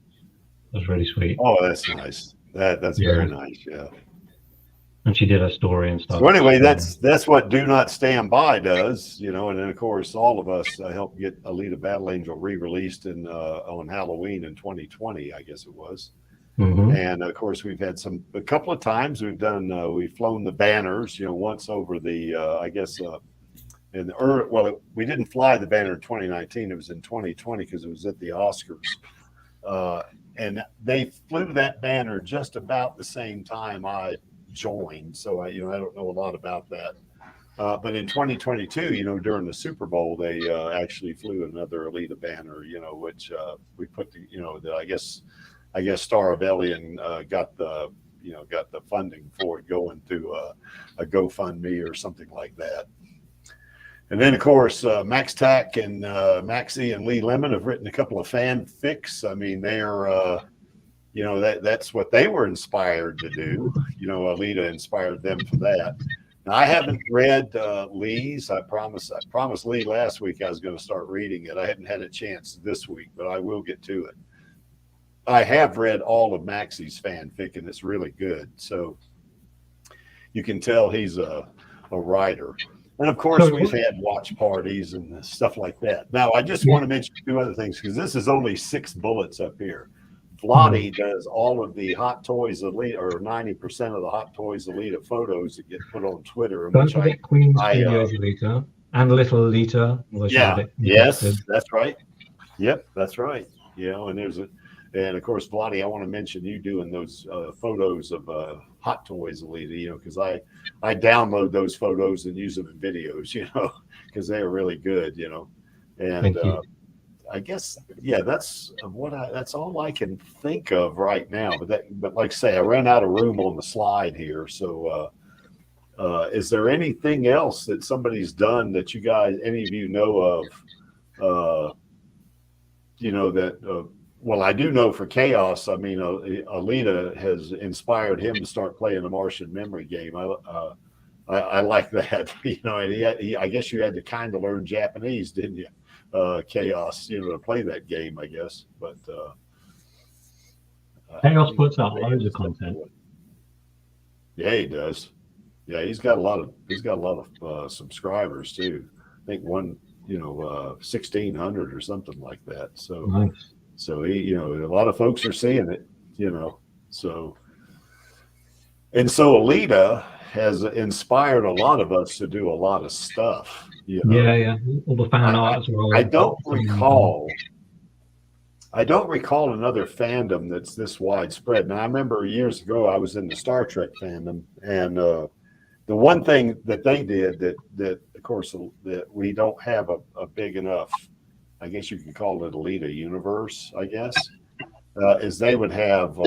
that was really sweet. Oh, that's nice. That's very nice. Yeah. And she did her story and stuff. So anyway, that's what Do Not Stand By does, and then of course all of us helped get Alita Battle Angel re-released on Halloween in 2020, I guess it was. Mm-hmm. And of course we've had a couple of times we've flown the banners, once over the I guess we didn't fly the banner in 2019. It was in 2020 because it was at the Oscars, and they flew that banner just about the same time I joined, so I don't know a lot about that, but in 2022 during the Super Bowl they actually flew another Alita banner, which we put that I guess Star of Alien got the funding for it going to a GoFundMe or something like that. And then of course Max Tack and Maxie and Lee Lemon have written a couple of fanfics. I mean, they're that's what they were inspired to do. Alita inspired them for that. Now, I haven't read Lee's. I promised Lee last week I was going to start reading it. I hadn't had a chance this week, but I will get to it. I have read all of Maxie's fanfic, and it's really good. So you can tell he's a writer. And of course, we've had watch parties and stuff like that. Now, I just want to mention two other things because this is only 6 bullets up here. Vladi does all of the Hot Toys Elite, or 90% of the Hot Toys Alita photos that get put on Twitter. Don't forget Queen Studios Alita and Little Alita. Yeah, yes, that's right. Yep, that's right. And of course, Vladi, I want to mention you doing those photos of Hot Toys Alita, because I download those photos and use them in videos, because they are really good, and Thank you. I guess, that's that's all I can think of right now. But like I say, I ran out of room on the slide here. So, is there anything else that somebody's done that you guys, any of you know of? Well, I do know for Chaos. I mean, Alita has inspired him to start playing the Martian Memory game. I like that. I guess you had to kind of learn Japanese, didn't you? Chaos, to play that game, I guess. But Chaos puts out loads of content. Yeah, he does. Yeah, he's got a lot of subscribers too. I think 1,600 or something like that. So nice. So he, a lot of folks are seeing it. So Alita has inspired a lot lot of do a lot of stuff. Yeah, all the fan art as well. I don't recall another fandom that's this widespread. Now, I remember years ago I was in the Star Trek fandom, and the one thing that they did that of course that we don't have a big enough, I guess you could call it Alita universe, I guess, is they would have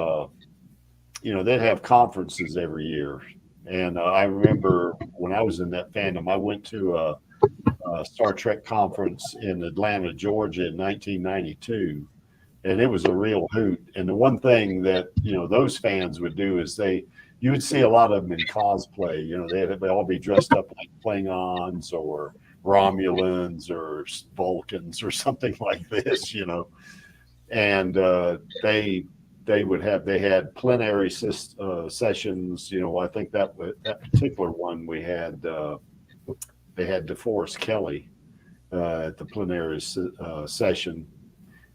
they'd have conferences every year, And I remember when I was in that fandom, I went to a Star Trek conference in Atlanta, Georgia in 1992. And it was a real hoot. And the one thing that, those fans would do is you would see a lot of them in cosplay. They'd all be dressed up like Klingons or Romulans or Vulcans or something like this, and they had plenary sessions. I think that particular one they had DeForest Kelly at the plenary session.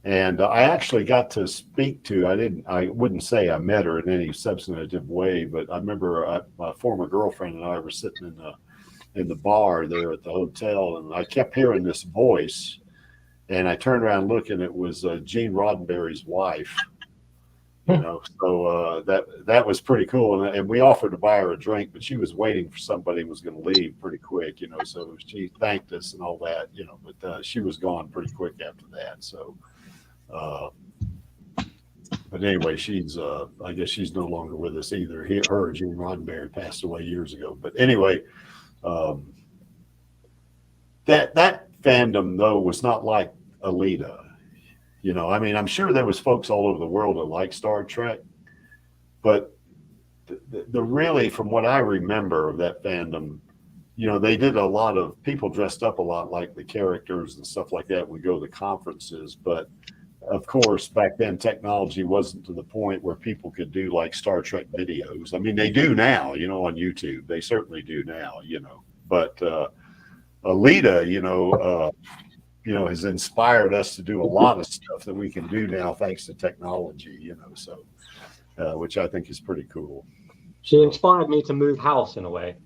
And I actually got to speak to, I wouldn't say I met her in any substantive way, but I remember my former girlfriend and I were sitting in the bar there at the hotel, and I kept hearing this voice, and I turned around and looked, and it was Gene Roddenberry's wife. So that was pretty cool, and we offered to buy her a drink, but she was waiting for somebody who was going to leave pretty quick, so she thanked us and all that, but she was gone pretty quick after that. So but anyway, she's I guess she's no longer with us either. Her and Gene Roddenberry passed away years ago. But anyway, that fandom though was not like Alita. I'm sure there was folks all over the world that like Star Trek, but the really, from what I remember of that fandom, they did a lot of people dressed up a lot like the characters and stuff like that. We go to the conferences, but of course, back then technology wasn't to the point where people could do like Star Trek videos. I mean, they do now, on YouTube. They certainly do now, But Alita, has inspired us to do a lot of stuff that we can do now thanks to technology, so which I think is pretty cool. She inspired me to move house in a way.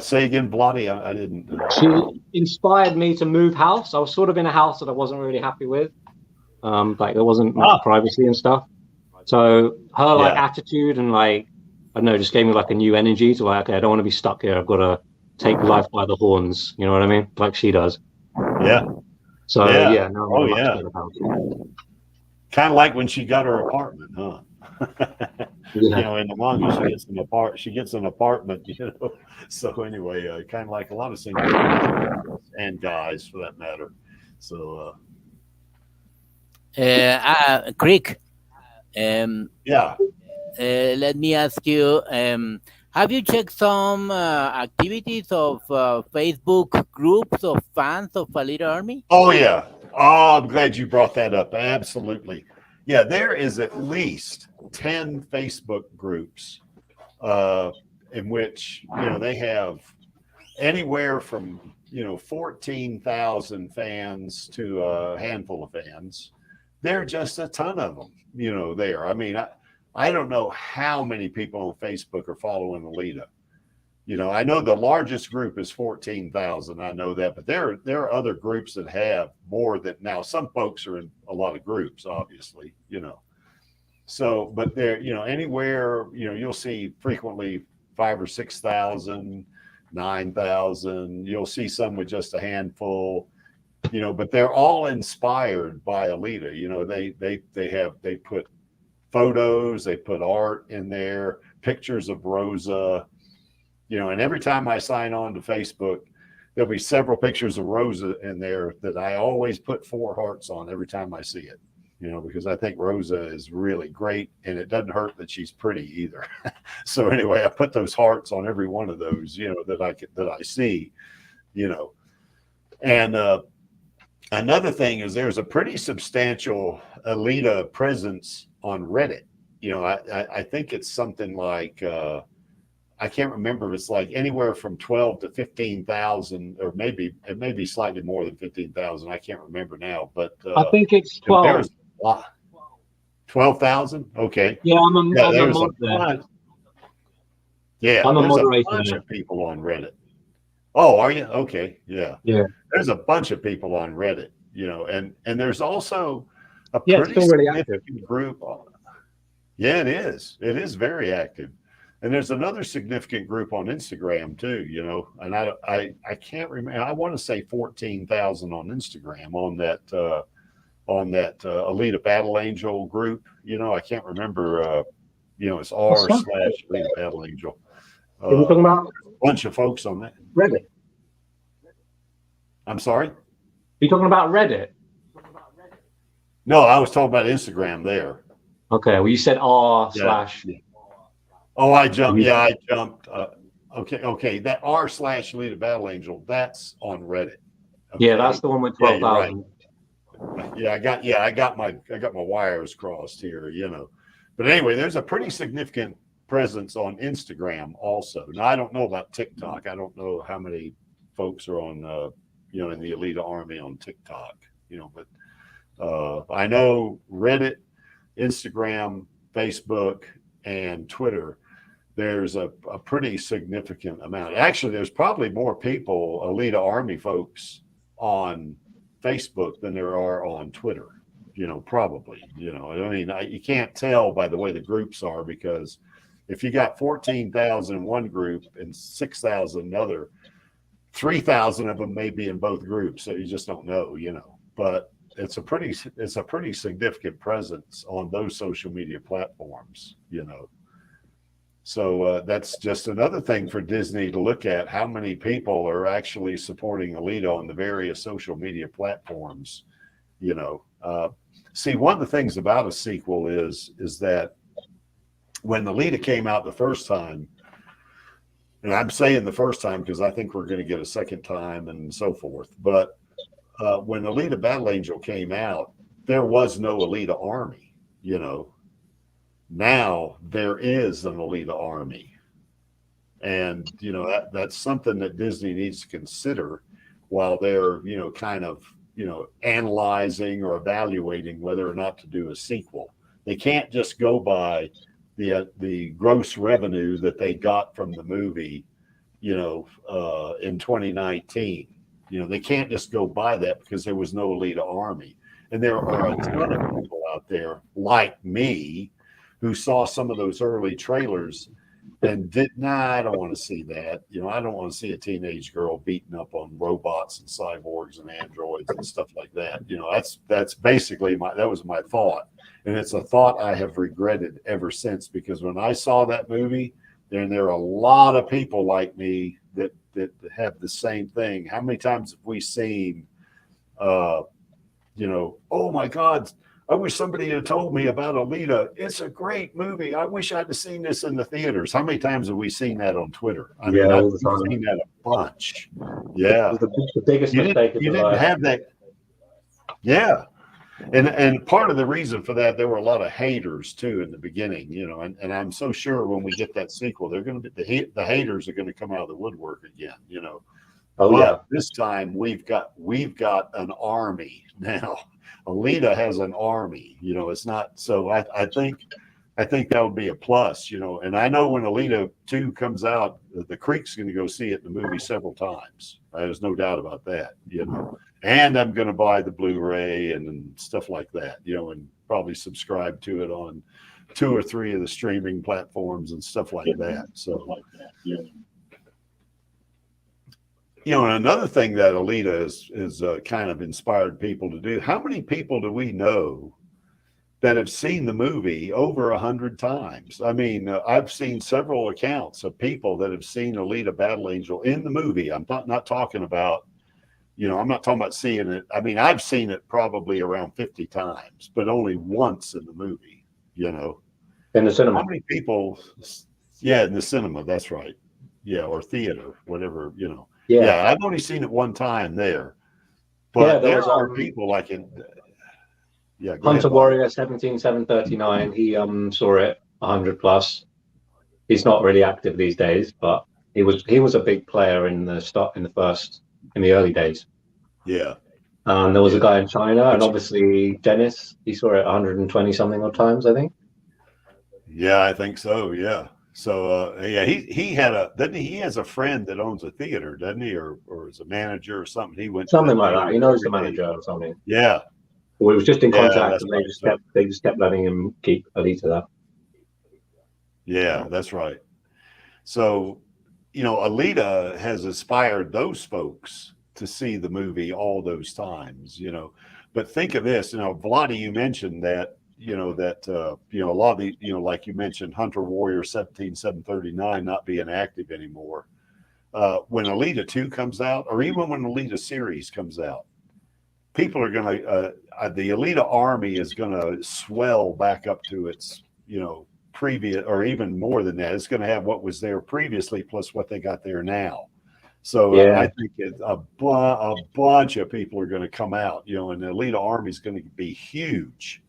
Say again, Blotty. I didn't. She inspired me to move house. I was sort of in a house that I wasn't really happy with. Like there wasn't much privacy and stuff. So her attitude and I don't know, just gave me like a new energy to okay, I don't want to be stuck here. I've got to take life by the horns. You know what I mean? Like she does. Yeah. So yeah. No, kind of like when she got her apartment, huh? In the manga, she gets an apartment, So anyway, kind of like a lot of singles and guys for that matter. So, Crick. Yeah. Let me ask you. Have you checked some activities of Facebook groups of fans of Alita Army? Oh yeah. Oh, I'm glad you brought that up. Absolutely. Yeah, there is at least 10 Facebook groups in which, they have anywhere from, 14,000 fans to a handful of fans. There are just a ton of them, there. I mean, I don't know how many people on Facebook are following Alita. I know the largest group is 14,000. I know that, but there are other groups that have more than now. Some folks are in a lot of groups, obviously, So, but there, anywhere, you'll see frequently 5,000 or 6,000, 9,000. You'll see some with just a handful, but they're all inspired by Alita. They put photos, they put art in there, pictures of Rosa. And every time I sign on to Facebook, there'll be several pictures of Rosa in there that I always put 4 hearts on every time I see it, because I think Rosa is really great, and it doesn't hurt that she's pretty either. So anyway, I put those hearts on every one of those, that I see, And another thing is there's a pretty substantial Alita presence on Reddit. I think it's something like I can't remember if it's like anywhere from 12 to 15,000, or maybe it may be slightly more than 15,000. I can't remember now, but I think it's 12. 12,000. Okay. Yeah, I'm a there's moderator. I'm a bunch of people on Reddit. Oh, are you? Okay. Yeah. There's a bunch of people on Reddit, and there's also a pretty significant group. Yeah, it is. It is very active. And there's another significant group on Instagram too, and I can't remember. I want to say 14,000 on Instagram on that Alita Battle Angel group. I can't remember You know, it's What's that? r/Alita Battle Angel. Are we talking about A bunch of folks on that. Reddit? I'm sorry? Are you talking about Reddit? No, I was talking about Instagram there. Okay, well, you said r slash. Yeah. Oh, I jumped. Yeah, I jumped. Okay. That r/Alita Battle Angel, that's on Reddit. Okay. Yeah, that's the one with 12,000. Yeah, I got my wires crossed here, you know. But anyway, there's a pretty significant presence on Instagram also. Now, I don't know about TikTok. I don't know how many folks are on, you know, in the Alita Army on TikTok, you know, but I know Reddit, Instagram, Facebook, and Twitter, there's a pretty significant amount. Actually, there's probably more people, Alita Army folks, on Facebook than there are on Twitter, you know, probably, you know. I mean, you can't tell by the way the groups are, because if you got 14,000 in one group and 6,000 another, 3,000 of them may be in both groups. So you just don't know, you know. But it's a pretty significant presence on those social media platforms, you know. So that's just another thing for Disney to look at, how many people are actually supporting Alita on the various social media platforms, you know. See, one of the things about a sequel is that when Alita came out the first time, and I'm saying the first time because I think we're going to get a second time and so forth, but when Alita Battle Angel came out, there was no Alita Army, you know. Now there is an Alita Army. And, you know, that's something that Disney needs to consider while they're, you know, kind of, you know, analyzing or evaluating whether or not to do a sequel. They can't just go by the gross revenue that they got from the movie, you know, in 2019. You know, they can't just go by that because there was no Alita Army. And there are a ton of people out there like me who saw some of those early trailers and I don't want to see that. You know, I don't want to see a teenage girl beating up on robots and cyborgs and androids and stuff like that. You know, that's basically that was my thought. And it's a thought I have regretted ever since, because when I saw that movie, there are a lot of people like me that have the same thing. How many times have we seen, you know, oh my God, I wish somebody had told me about Alita. It's a great movie. I wish I'd have seen this in the theaters. How many times have we seen that on Twitter? I mean, I've seen that a bunch. Yeah. The biggest mistake you didn't have that. Yeah. And part of the reason for that, there were a lot of haters too in the beginning, you know, and I'm so sure when we get that sequel, they're going to be the haters are going to come out of the woodwork again, you know. But this time we've got an army now. Alita has an army, you know. It's not so. I think that would be a plus, you know. And I know when Alita 2 comes out, the Creek's going to go see it in the movie several times. There's no doubt about that, you know. And I'm going to buy the Blu-ray and stuff like that, you know, and probably subscribe to it on 2 or 3 of the streaming platforms and stuff like that. So, you know, and another thing that Alita is kind of inspired people to do. How many people do we know that have seen the movie over 100 times? I mean, I've seen several accounts of people that have seen Alita Battle Angel in the movie. I'm not talking about, you know, I'm not talking about seeing it. I mean, I've seen it probably around 50 times, but only once in the movie, you know. In the cinema. How many people? Yeah, in the cinema. That's right. Yeah, or theater, whatever, you know. Yeah, I've only seen it one time there. But there are people like in Hunter Warrior 17739. He saw it 100 plus. He's not really active these days, but he was a big player in the early days. Yeah. And there was a guy in China, and obviously Dennis, he saw it 120 something odd times, I think. Yeah, I think so. Yeah. So he has a friend that owns a theater, doesn't he, or is a manager or something? He went something like that. He knows the manager or something. Yeah. Well, he was just in contact, and they just kept letting him keep Alita there. Yeah, that's right. So, you know, Alita has inspired those folks to see the movie all those times, you know. But think of this, you know, Vladi, you mentioned that you know, that you know, a lot of the, you know, like you mentioned, Hunter Warrior 17739 not being active anymore. When Alita 2 comes out, or even when Alita series comes out, people are going to the Alita army is going to swell back up to its, you know, previous, or even more than that. It's going to have what was there previously plus what they got there now. So I think a bunch of people are going to come out, you know, and the Alita army is going to be huge,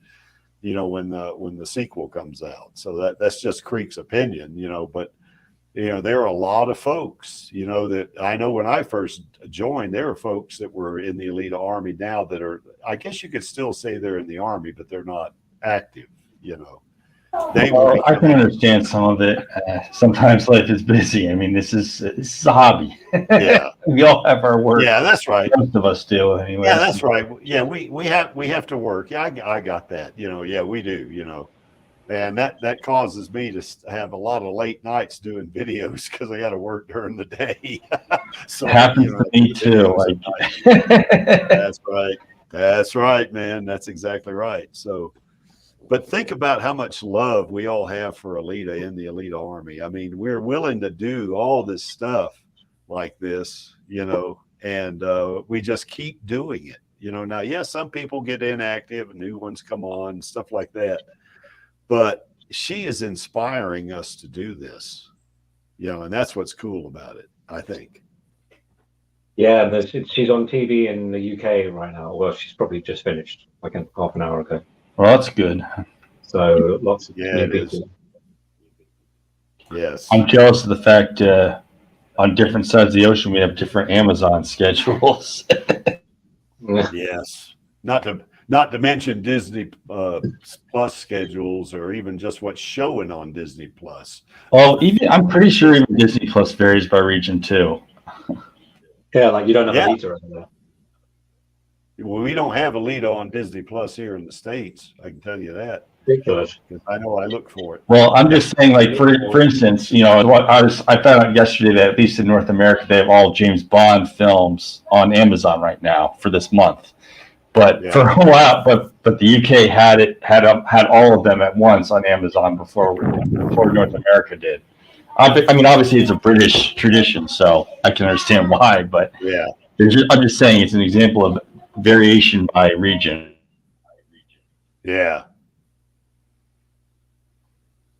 you know, when the sequel comes out. So that's just Creek's opinion, you know, but you know, there are a lot of folks, you know, that I know when I first joined, there are folks that were in the Alita army now that are, I guess you could still say they're in the army, but they're not active, you know. They will I can understand some of it. Sometimes life is busy. I mean, this is a hobby. Yeah. We all have our work. Yeah, that's right. Most of us do, anyway. Yeah, that's right. Yeah, we have to work. Yeah, I got that. You know, yeah, we do. You know, and that causes me to have a lot of late nights doing videos because I got to work during the day. So it happens you know, to me too. That's right. That's right, man. That's exactly right. So, but think about how much love we all have for Alita in the Alita army. I mean, we're willing to do all this stuff like this, you know, and we just keep doing it. You know, now, yes, some people get inactive, new ones come on, stuff like that. But she is inspiring us to do this, you know, and that's what's cool about it, I think. Yeah, she's on TV in the UK right now. Well, she's probably just finished like half an hour ago. Well, that's good. So lots of Yeah, it is. Yes. I'm jealous of the fact on different sides of the ocean we have different Amazon schedules. Yes. Not to mention Disney Plus schedules, or even just what's showing on Disney Plus. Well, even I'm pretty sure even Disney Plus varies by region too. Yeah, like you don't have Alita over there. Well, we don't have Alita on Disney Plus here in the States. I can tell you that. Ridiculous. Because I know I look for it. Well, I'm just saying, like for instance, you know, I found out yesterday that at least in North America they have all James Bond films on Amazon right now for this month. But for a while, but the UK had all of them at once on Amazon before North America did. I mean, obviously it's a British tradition, so I can understand why. But yeah, I'm just saying it's an example of variation by region. Yeah.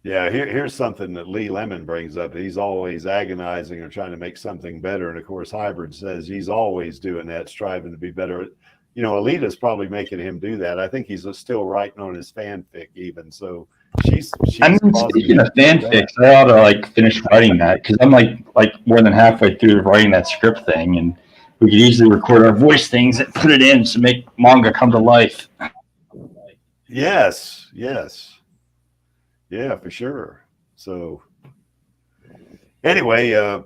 Yeah, here's something that Lee Lemon brings up. He's always agonizing or trying to make something better. And of course, Hybrid says he's always doing that, striving to be better. You know, Alita's probably making him do that. I think he's still writing on his fanfic even. So she's I mean, speaking of fanfics, I ought to like finish writing that because I'm like more than halfway through writing that script thing, and we could easily record our voice things and put it in to make manga come to life. Yes. Yeah, for sure. So anyway,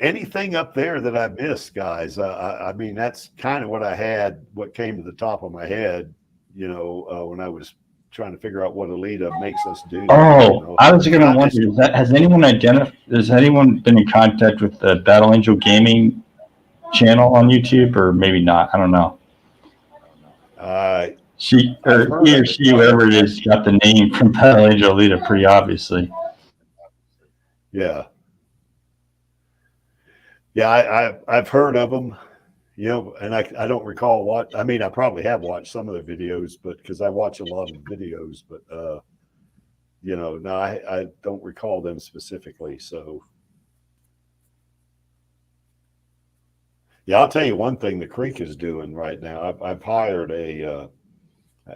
anything up there that I missed, guys? I mean, that's kind of what came to the top of my head, you know, when I was trying to figure out what Alita makes us do. Oh, you know? I was going to wonder, has anyone been in contact with the Battle Angel Gaming channel on YouTube, or maybe not? I don't know. He or she, whatever it is, got the name from Battle Angel Alita pretty obviously. Yeah. Yeah, I've heard of them, you know, and I don't recall what. I mean, I probably have watched some of the videos, but because I watch a lot of videos, but you know, no, I don't recall them specifically. So yeah, I'll tell you one thing the Creek is doing right now. I've hired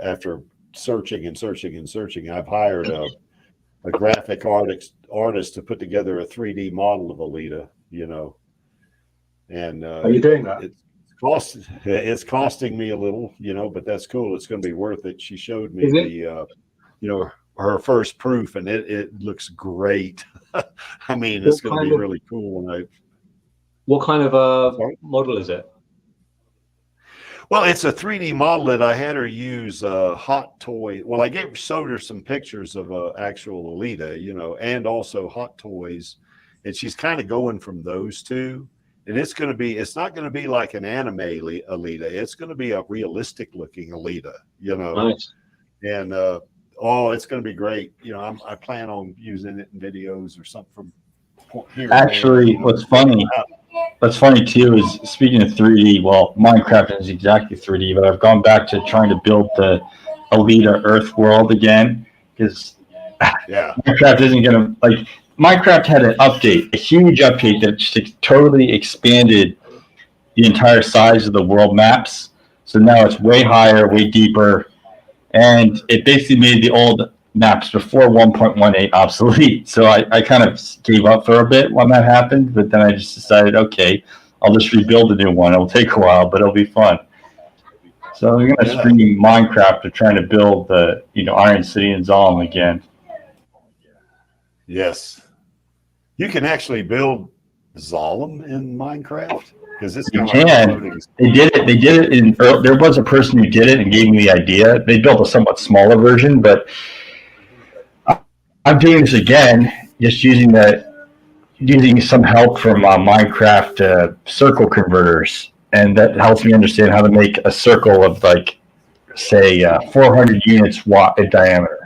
after searching, I've hired a graphic artist to put together a 3D model of Alita, you know. And are you doing that? It's costing me a little, you know, but that's cool. It's going to be worth it. She showed me you know, her first proof, and it looks great. I mean, it's going to be really cool. What kind of model is it? Well, it's a 3D model that I had her use Hot Toy. Well, I showed her some pictures of actual Alita, you know, and also Hot Toys, and she's kind of going from those two. And it's not going to be like an anime Alita. It's going to be a realistic looking Alita, you know. Nice. And Oh, it's going to be great. You know, I plan on using it in videos or something from here. Actually, what's funny too is, speaking of 3D, well, Minecraft is exactly 3D, but I've gone back to trying to build the Alita Earth world again because Yeah. Minecraft isn't gonna like. Minecraft had an update, a huge update that just totally expanded the entire size of the world maps. So now it's way higher, way deeper, and it basically made the old maps before 1.18 obsolete. So I kind of gave up for a bit when that happened, but then I just decided, okay, I'll just rebuild a new one. It'll take a while, but it'll be fun. So I'm gonna stream Minecraft to trying to build the Iron City and Zalem again. Yes. You can actually build Zalem in Minecraft because it's You kind of can. They did it. They did it in. There was a person who did it and gave me the idea. They built a somewhat smaller version, but I'm doing this again, just using some help from Minecraft circle converters, and that helps me understand how to make a circle of like, say, 400 units watt in diameter.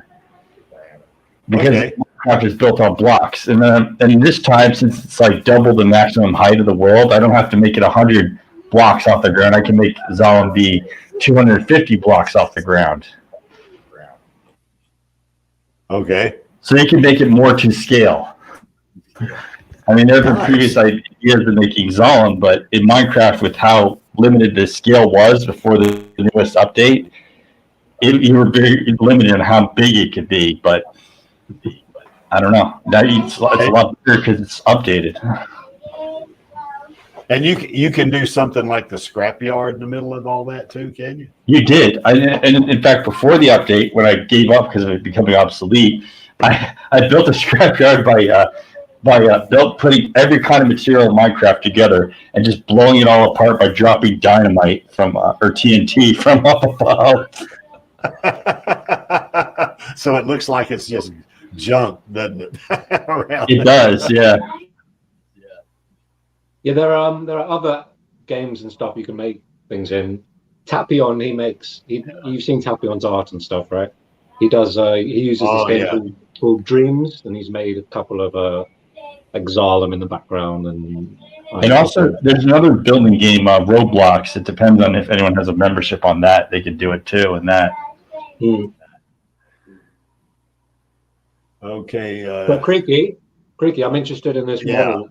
Because Minecraft is built on blocks, and this time, since it's like double the maximum height of the world, I don't have to make it 100 blocks off the ground. I can make Zalem be 250 blocks off the ground. Okay. So you can make it more to scale. I mean, there have been previous ideas of making Zalem, but in Minecraft, with how limited the scale was before the newest update, you were very limited on how big it could be. But I don't know. Now it's a lot bigger because it's updated. And you can do something like the scrapyard in the middle of all that too, can you? You did. And in fact, before the update, when I gave up because of it becoming obsolete, I built a scrapyard by putting every kind of material in Minecraft together and just blowing it all apart by dropping dynamite from or TNT from up above. So it looks like it's just junk, doesn't it? It does, yeah. Yeah, there are other games and stuff you can make things in. Tapion, you've seen Tapion's art and stuff, right? He uses this game called Dreams, and he's made a couple of Zalem in the background, and also there's another building game, Roblox. It depends on if anyone has a membership on that. They can do it too, and that. Okay. But Creaky, I'm interested in this model.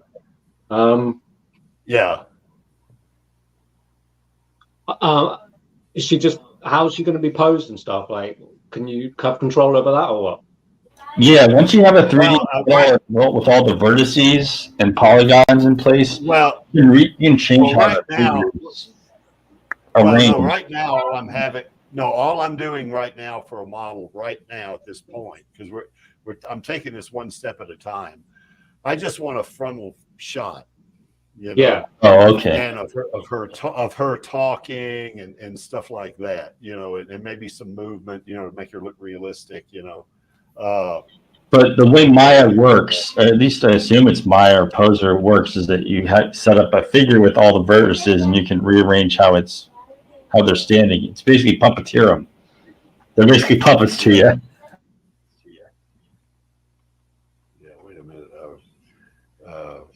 How's she going to be posed and stuff? Like, can you have control over that or what? Yeah, once you have a 3D model with all the vertices and polygons in place, you can change how the figures arrange. Right now, all I'm doing right now for a model right now at this point, because I'm taking this one step at a time. I just want a frontal shot. Yeah. Oh, okay. And of her talking and stuff like that, and maybe some movement, to make her look realistic, But the way Maya works, or at least I assume it's Maya or Poser works, is that you set up a figure with all the vertices, and you can rearrange how they're standing. It's basically puppeteer them. They're basically puppets to you. Yeah. Wait a minute.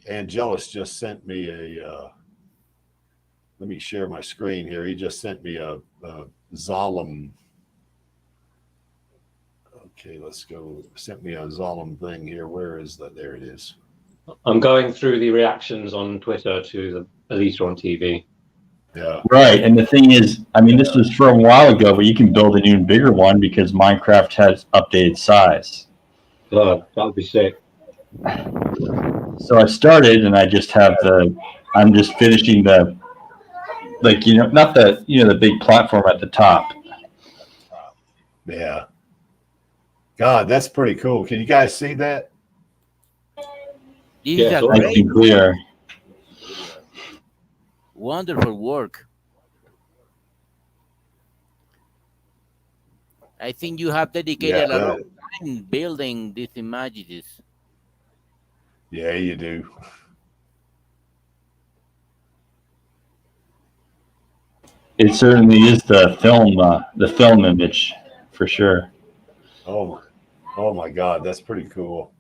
Angelus just sent me let me share my screen here. He just sent me a Zalem. Okay, let's go. Sent me a Zalem thing here. Where is that? There it is. I'm going through the reactions on Twitter to the Alita on TV. Yeah. Right, and the thing is, I mean, this was from a while ago, but you can build an even bigger one because Minecraft has updated size. That would be sick. So I started, and I just have I'm just finishing the, not the big platform at the top. Yeah. God, that's pretty cool. Can you guys see that? Yeah, nice and clear. Wonderful work. I think you have dedicated a lot of time building these images. Yeah, you do. It certainly is the film image, for sure. Oh my God, that's pretty cool.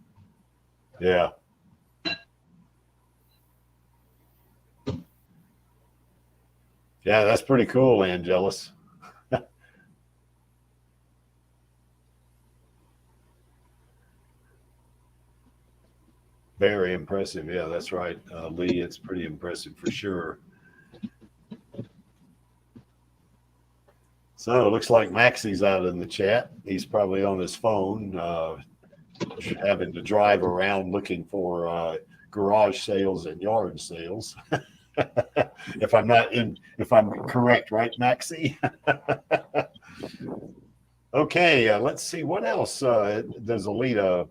Yeah. Yeah, that's pretty cool, Angelus. Very impressive. Yeah, that's right, Lee. It's pretty impressive for sure. So it looks like Maxie's out in the chat. He's probably on his phone, having to drive around looking for garage sales and yard sales. If I'm correct, right, Maxie? Okay, let's see what else does Alita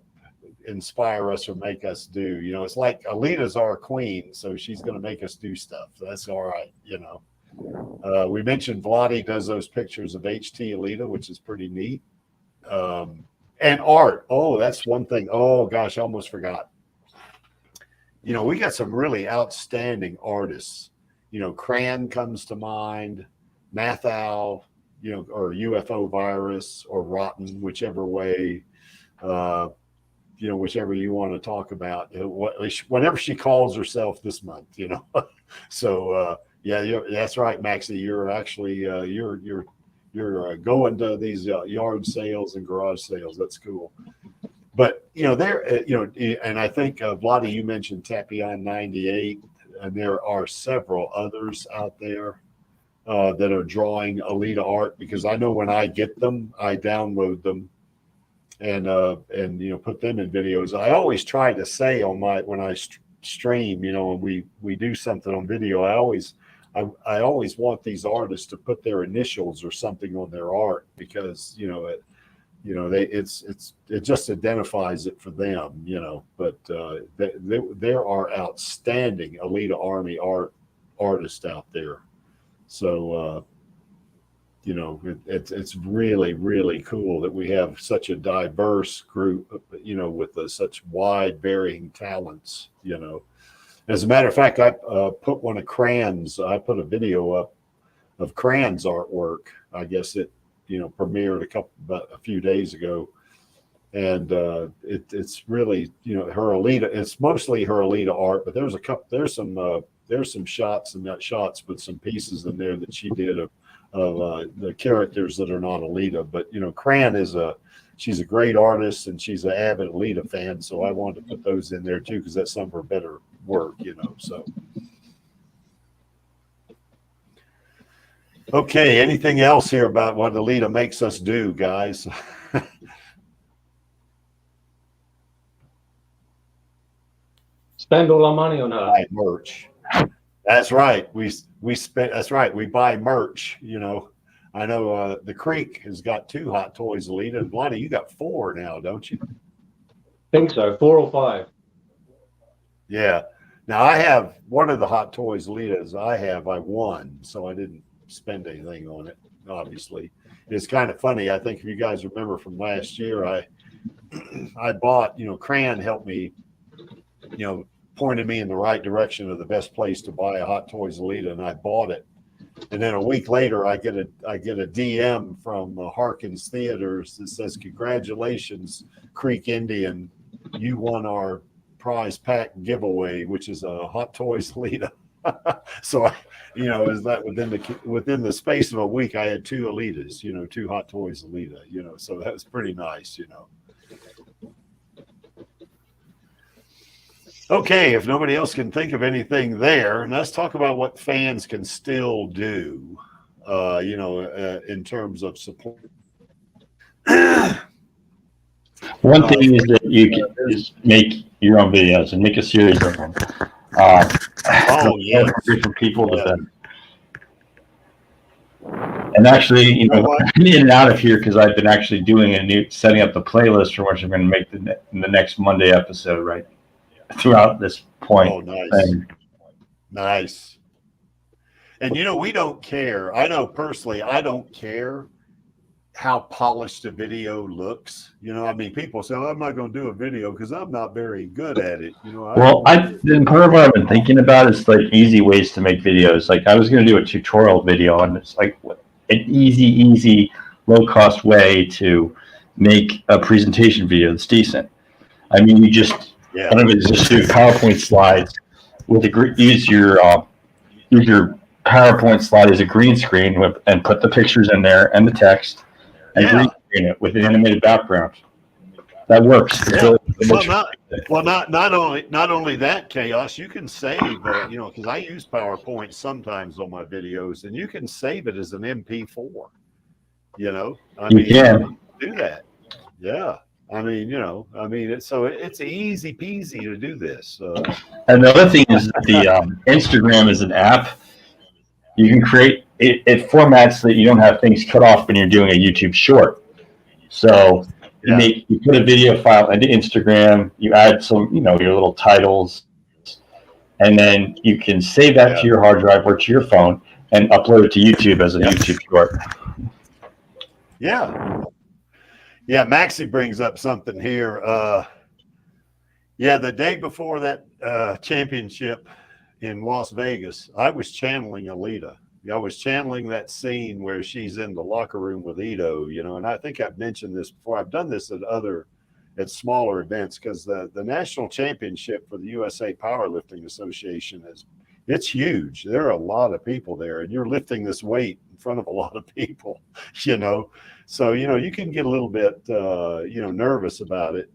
inspire us or make us do. You know, it's like Alita's our queen, so she's going to make us do stuff. That's all right. You know, we mentioned Vladi does those pictures of HT Alita, which is pretty neat. And art. Oh, that's one thing. Oh gosh, I almost forgot. You know, we got some really outstanding artists. You know, Cran comes to mind, Mathau, you know, or UFO Virus or Rotten, whichever way, you know, whichever you want to talk about, whatever she calls herself this month, you know. So, yeah, that's right, Maxie. You're actually, you're going to these yard sales and garage sales. That's cool. But, you know, there, you know, and I think, Vladi, you mentioned Tapion 98, and there are several others out there that are drawing Alita art, because I know when I get them, I download them and you know, put them in videos. I always try to say on my, when I stream, you know, when we do something on video, I always want these artists to put their initials or something on their art, because, you know, it just identifies it for them, you know. But there are outstanding Alita Army artists out there. So, you know, it's really, really cool that we have such a diverse group, you know, with such wide varying talents, you know. As a matter of fact, I put one of Cran's, I put a video up of Cran's artwork. I guess it, you know, premiered about a few days ago. And it's really, you know, her Alita, it's mostly her Alita art, but there's some shots and not shots, but some pieces in there that she did of the characters that are not Alita. But, you know, Cran she's a great artist, and she's an avid Alita fan. So I wanted to put those in there too, because that's some of her better work, you know. So, okay, anything else here about what Alita makes us do, guys? Spend all our money on her. Buy merch. That's right. We spent. That's right. We buy merch. You know, I know the Creek has got 2 Hot Toys Alita, and Vladi, you got 4 now, don't you? Think so. 4 or 5. Yeah. Now I have one of the Hot Toys Alitas. I won, so I didn't spend anything on it. Obviously, it's kind of funny. I think if you guys remember from last year, I bought. You know, Cran helped me. You know, pointed me in the right direction of the best place to buy a Hot Toys Alita, and I bought it. And then a week later, I get a DM from Harkins Theaters that says, "Congratulations, Creek Indian, you won our prize pack giveaway, which is a Hot Toys Alita." So, you know, is that within the space of a week, I had 2 Alitas, you know, 2 Hot Toys Alita, you know, so that was pretty nice, you know. Okay, if nobody else can think of anything there, let's talk about what fans can still do, you know, in terms of support. One thing is that you can just make your own videos and make a series of them. Yeah, different people. Yeah. And actually, you know, I'm in and out of here because I've been actually setting up the playlist for which I'm going to make the next Monday episode, right? Throughout this point. Oh, nice. Nice. And, you know, we don't care. I know personally, I don't care how polished a video looks. You know, I mean, people say, I'm not going to do a video because I'm not very good at it. You know, then part of what I've been thinking about is like easy ways to make videos. Like I was going to do a tutorial video, and it's like an easy, low cost way to make a presentation video that's decent. I mean, you just Yeah. one of it is just do PowerPoint slides with use your PowerPoint slide as a green screen and put the pictures in there and the text and Yeah. green screen it with an animated background. That works. Yeah. Not only that, Chaos, you can save because I use PowerPoint sometimes on my videos, and you can save it as an MP4. You can do that. Yeah. It's easy peasy to do this. And the other thing is that the Instagram is an app. You can create it formats that you don't have things cut off when you're doing a YouTube short. So you put a video file into Instagram, you add some, your little titles, and then you can save that to your hard drive or to your phone and upload it to YouTube as a YouTube short. Yeah. Yeah, Maxie brings up something here. The day before that championship in Las Vegas, I was channeling Alita. I was channeling that scene where she's in the locker room with Ito, and I think I've mentioned this before. I've done this at smaller events because the national championship for the USA Powerlifting Association it's huge. There are a lot of people there, and you're lifting this weight in front of a lot of people, So, you can get a little bit, nervous about it,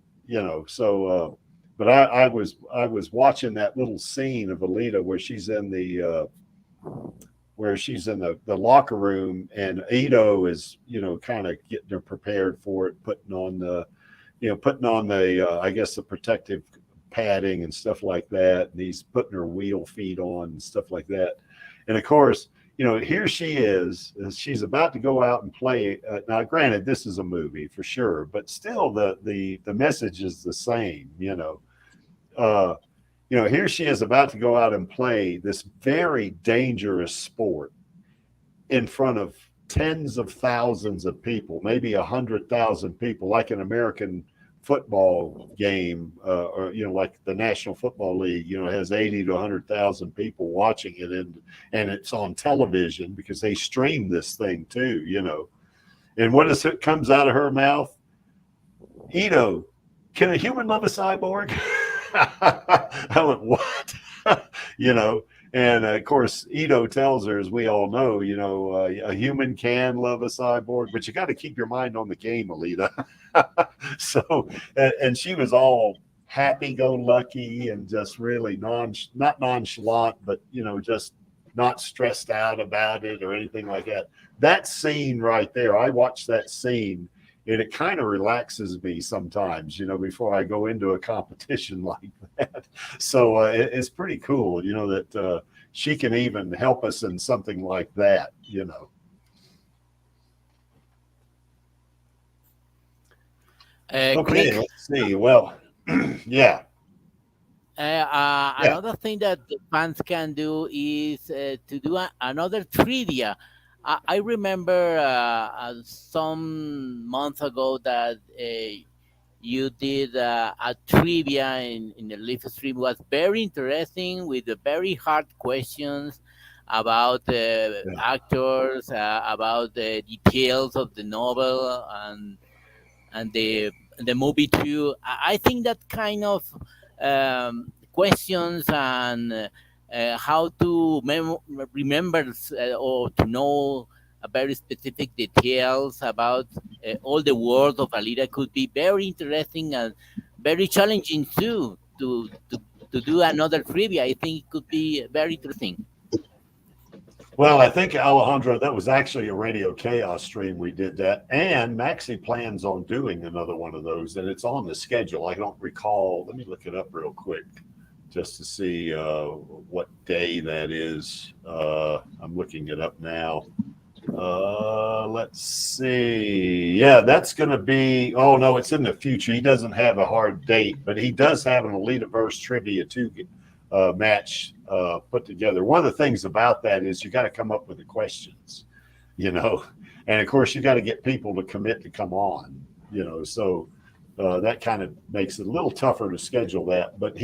but I was watching that little scene of Alita where she's in the locker room, and Ito is, kind of getting her prepared for it, putting on the I guess the protective padding and stuff like that. And he's putting her wheel feet on and stuff like that. And of course, here she is, she's about to go out and play. Now, granted, this is a movie for sure, but still the message is the same, here she is about to go out and play this very dangerous sport in front of tens of thousands of people, maybe 100,000 people, like an American football game, or like the National Football League, has 80 to 100,000 people watching it, and it's on television because they stream this thing too, And what is it comes out of her mouth? Ito, can a human love a cyborg? I went, what? And of course, Ito tells her, as we all know, a human can love a cyborg, but you got to keep your mind on the game, Alita. So, and she was all happy-go-lucky and just really not nonchalant, but just not stressed out about it or anything like that. That scene right there, I watched that scene, and it kind of relaxes me sometimes, before I go into a competition like that. So it's pretty cool, that she can even help us in something like that, Okay, let's see. Well, yeah. Another thing that the fans can do is to do another trivia. I remember some months ago that you did a trivia in the live stream. It was very interesting with the very hard questions about actors, about the details of the novel and the movie too. I think that kind of questions and how to remember or to know a very specific details about all the world of Alita could be very interesting and very challenging too to do another trivia. I think it could be very interesting. Well, I think, Alejandro, that was actually a Radio Chaos stream. We did that. And Maxie plans on doing another one of those, and it's on the schedule. I don't recall. Let me look it up real quick just to see what day that is. I'm looking it up now. Let's see. Yeah, that's going to be, oh, no, it's in the future. He doesn't have a hard date, but he does have an Alitaverse Trivia 2 match put together. One of the things about that is you got to come up with the questions, and of course you got to get people to commit to come on, so that kind of makes it a little tougher to schedule that. But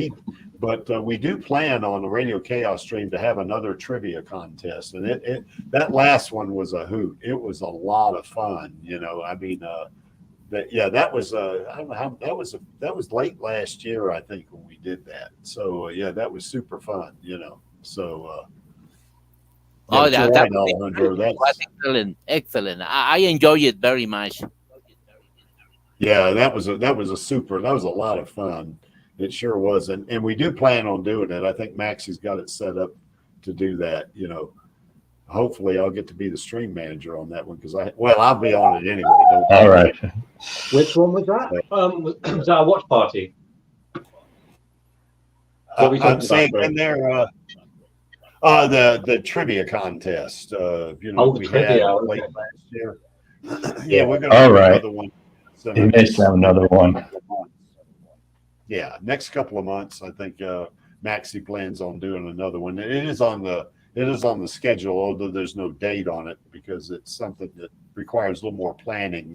we do plan on the Radio Chaos stream to have another trivia contest, and that last one was a hoot. It was a lot of fun, that was I don't know how that was late last year, I think, when we did that. So yeah, that was super fun, So yeah, Oh, but you're that right, was Alejandro. was That's excellent, excellent. I enjoy it very much. yeah, that was a lot of fun. It sure was, and we do plan on doing it. I think Maxie's got it set up to do that. Hopefully I'll get to be the stream manager on that one because I'll be on it anyway. Don't All right. Which one was that? Was that a watch party? What are we I'm talking saying about? in there. The trivia contest. Oh, the We had trivia. late Okay. last year. Yeah, Yeah. we're going to All do right. another one. You may have another one. Yeah, next couple of months, I think Maxie plans on doing another one. It is on the schedule, although there's no date on it because it's something that requires a little more planning,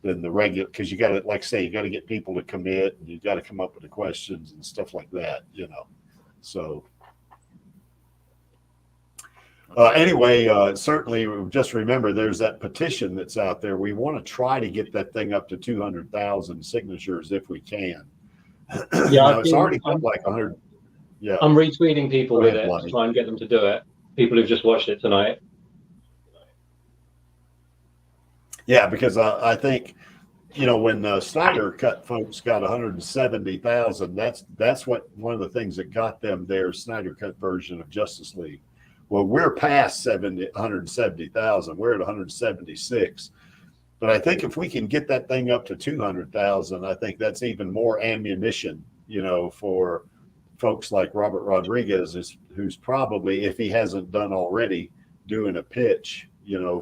than the regular. Because you got to, like I say, you got to get people to commit, and you got to come up with the questions and stuff like that, So. Anyway, certainly just remember there's that petition that's out there. We want to try to get that thing up to 200,000 signatures if we can. Yeah, Now, it's already got like 100. Yeah. I'm retweeting people Go with ahead, it Lonnie. to try and get them to do it. People who've just watched it tonight. Yeah, because I think, when Snyder Cut folks got 170,000, that's what one of the things that got them their Snyder Cut version of Justice League. Well, we're past 170,000. We're at 176. But I think if we can get that thing up to 200,000, I think that's even more ammunition, for folks like Robert Rodriguez, who's probably, if he hasn't done already, doing a pitch,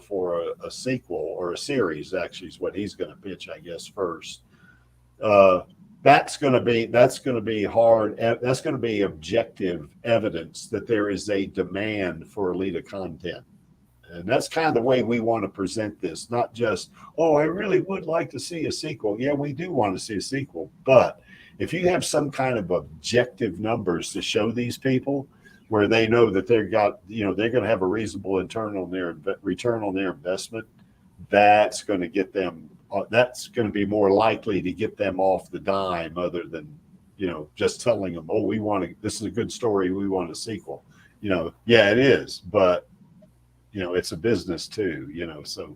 for a sequel or a series, actually, is what he's going to pitch, I guess, first. That's going to be hard. That's going to be objective evidence that there is a demand for Alita content. And that's kind of the way we want to present this, not just, I really would like to see a sequel. Yeah, we do want to see a sequel. But if you have some kind of objective numbers to show these people where they know that they're going to have a reasonable return on their investment, that's going to get them. That's going to be more likely to get them off the dime, other than just telling them, this is a good story, we want a sequel. Yeah, it is, but it's a business too. So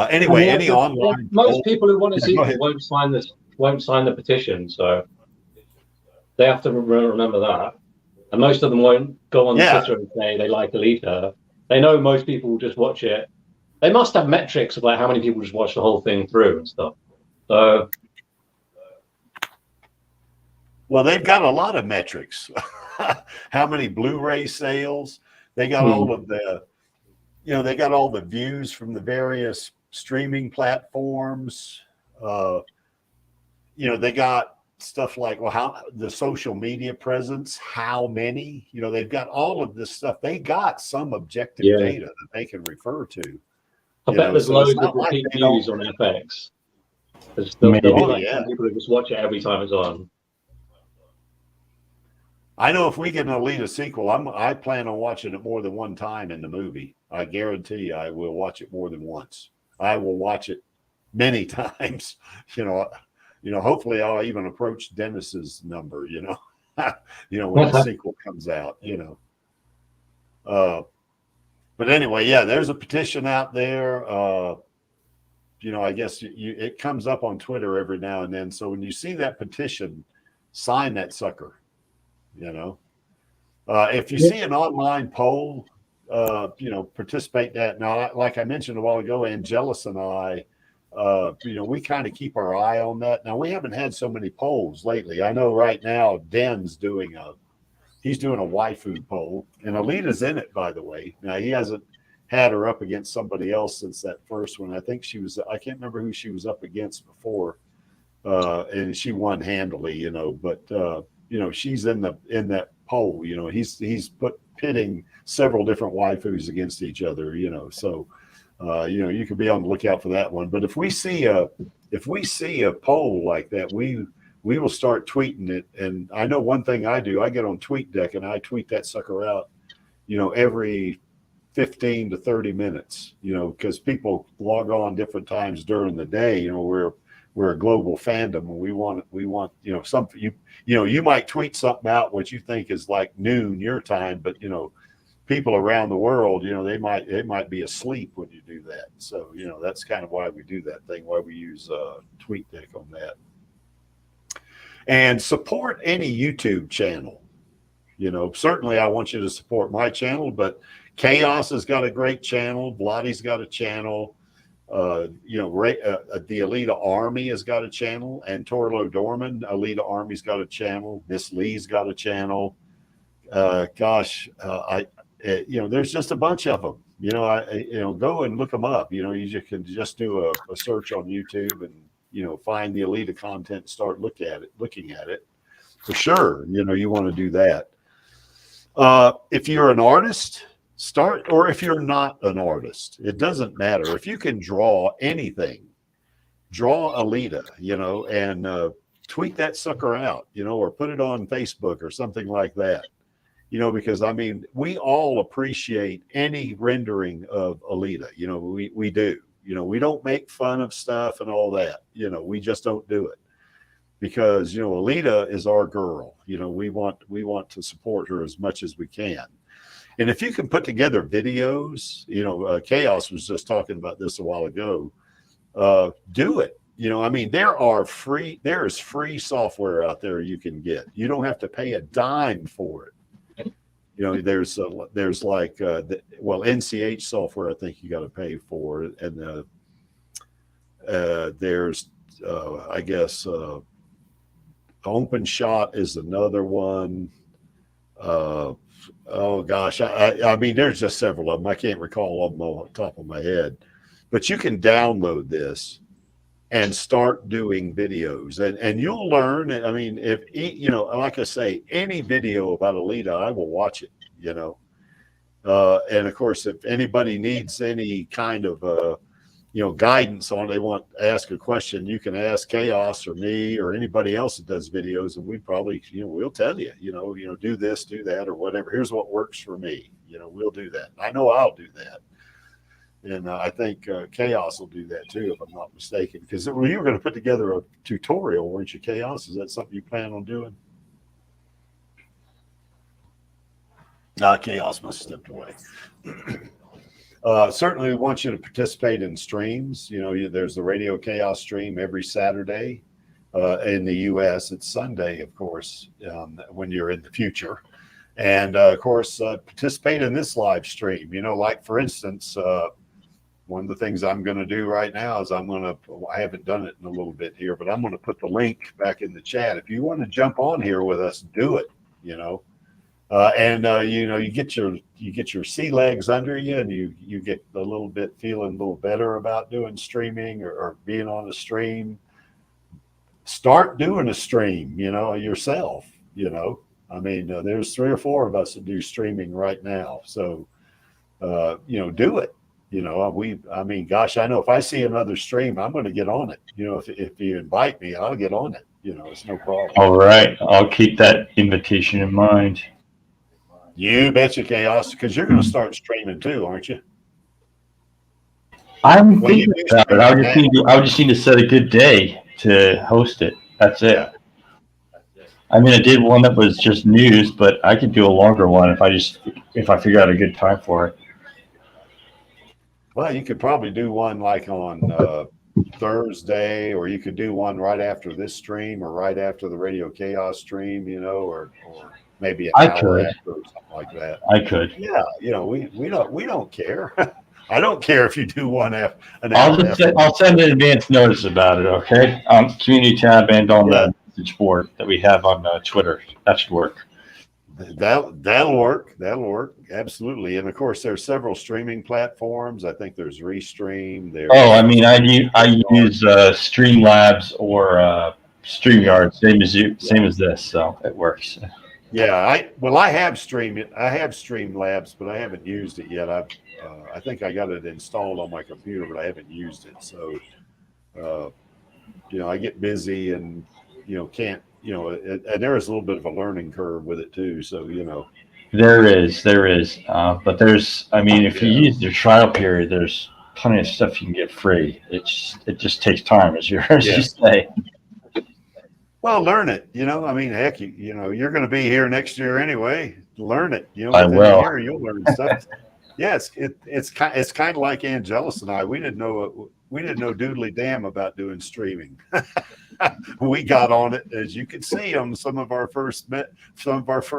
anyway, any online most people who want to see it won't sign the petition, so they have to remember that. And most of them won't go on Twitter and say they like Alita. They know most people will just watch it. They must have metrics of like how many people just watch the whole thing through and stuff. So, well, they've got a lot of metrics. How many Blu-ray sales? They got all of the, they got all the views from the various streaming platforms. They got stuff like, how the social media presence, how many, they've got all of this stuff. They got some objective data that they can refer to. I bet there's loads of repeat views on FX. There'll be like some people who just watch it every time it's on. I know if we get an Alita sequel, I plan on watching it more than one time in the movie. I guarantee I will watch it more than once. I will watch it many times. Hopefully I'll even approach Dennis's number. When the sequel comes out. But anyway, yeah, there's a petition out there. I guess it comes up on Twitter every now and then. So when you see that petition, sign that sucker. If you see an online poll, participate in that. Now, like I mentioned a while ago, Angelus and I, we kind of keep our eye on that. Now, we haven't had so many polls lately. I know right now Den's doing a waifu poll, and Alita's in it, by the way. Now, he hasn't had her up against somebody else since that first one. I think I can't remember who she was up against before, and she won handily, but she's in that poll. He's pitting several different waifus against each other. So you could be on the lookout for that one. But if we see a poll like that, we will start tweeting it. And I know one thing I do: I get on TweetDeck and I tweet that sucker out. Every 15 to 30 minutes, because people log on different times during the day. We're a global fandom, and we want something. You might tweet something out what you think is like noon your time, but people around the world, they might be asleep when you do that. So that's kind of why we do that thing, why we use TweetDeck on that. And support any YouTube channel. Certainly I want you to support my channel, but Chaos has got a great channel. Blottie's got a channel. The Alita Army has got a channel, and Torlo Dorman, Alita Army's got a channel. Miss Lee's got a channel. There's just a bunch of them. Go and look them up. You can just do a search on YouTube and find the Alita content, start looking at it. For sure, you want to do that. If you're an artist, start, or if you're not an artist, it doesn't matter. If you can draw anything, draw Alita, and tweet that sucker out, or put it on Facebook or something like that. Because we all appreciate any rendering of Alita. We do. We don't make fun of stuff and all that. We just don't do it, because Alita is our girl. We want to support her as much as we can. And if you can put together videos, Chaos was just talking about this a while ago. Do it. There is free software out there you can get. You don't have to pay a dime for it. There's like NCH software, I think you got to pay for it, and there's I guess OpenShot is another one. Oh gosh, there's just several of them. I can't recall all of them on the top of my head, but you can download this and start doing videos, and you'll learn. If like I say, any video about Alita, I will watch it. And of course, if anybody needs any kind of guidance on, they want to ask a question, you can ask Chaos or me or anybody else that does videos, and we probably we'll tell you do this, do that, or whatever. Here's what works for me. We'll do that. I know I'll do that. And I think Chaos will do that too, if I'm not mistaken. Because you were going to put together a tutorial, weren't you, Chaos? Is that something you plan on doing? Chaos must have stepped away. Certainly, we want you to participate in streams. There's the Radio Chaos stream every Saturday. In the U.S., it's Sunday, of course, when you're in the future. And, of course, participate in this live stream. Like, for instance, one of the things I'm going to do right now is I haven't done it in a little bit here, but I'm going to put the link back in the chat. If you want to jump on here with us, do it, you get your sea legs under you, and you get feeling a little better about doing streaming or being on a stream. Start doing a stream, yourself, there's 3 or 4 of us that do streaming right now. So, do it. Gosh, I know if I see another stream, I'm going to get on it. If you invite me, I'll get on it. It's no problem. All right. I'll keep that invitation in mind. You betcha, Chaos, because you're going to start streaming too, aren't you? I'm thinking about it. I would just need to set a good day to host it. That's it. Yeah. I did one that was just news, but I could do a longer one if I figure out a good time for it. Well, you could probably do one like on Thursday, or you could do one right after this stream or right after the Radio Chaos stream, or maybe an hour after or something like that. I could. Yeah, we don't care. I don't care if you do one after an hour. I'll send an advance notice about it, okay? Community tab and on the message board that we have on Twitter. That should work. That'll work. Absolutely. And of course, there's several streaming platforms. I think there's Restream. I use Streamlabs or StreamYard, same as this, so it works. Yeah, I have Streamlabs, but I haven't used it yet. I think I got it installed on my computer, but I haven't used it. So, I get busy and can't. And there is a little bit of a learning curve with it too. So, There is. But there's, I mean, if you Yeah. use your trial period, there's plenty of stuff you can get free. It just takes time, as you as you Yes. say. Well, learn it. I mean, heck, you're going to be here next year anyway. Learn it. I Within a will. year, you'll learn stuff. Yes, it's kind of like Angelus and I. We didn't know doodly damn about doing streaming. We got on it, as you could see on some of our first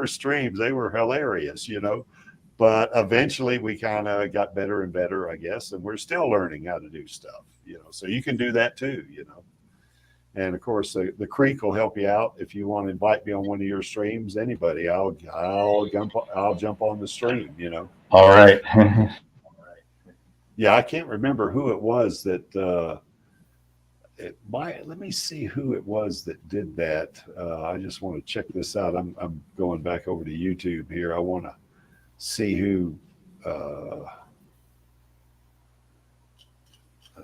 streams. They were hilarious. But eventually, we kind of got better and better, I guess, and we're still learning how to do stuff. So you can do that too. And of course, the creek will help you out if you want to invite me on one of your streams. Anybody, I'll jump on the stream. All right. Yeah, I can't remember who it was that. Let me see who it was that did that. I just want to check this out. I'm going back over to YouTube here. I want to see who. Uh,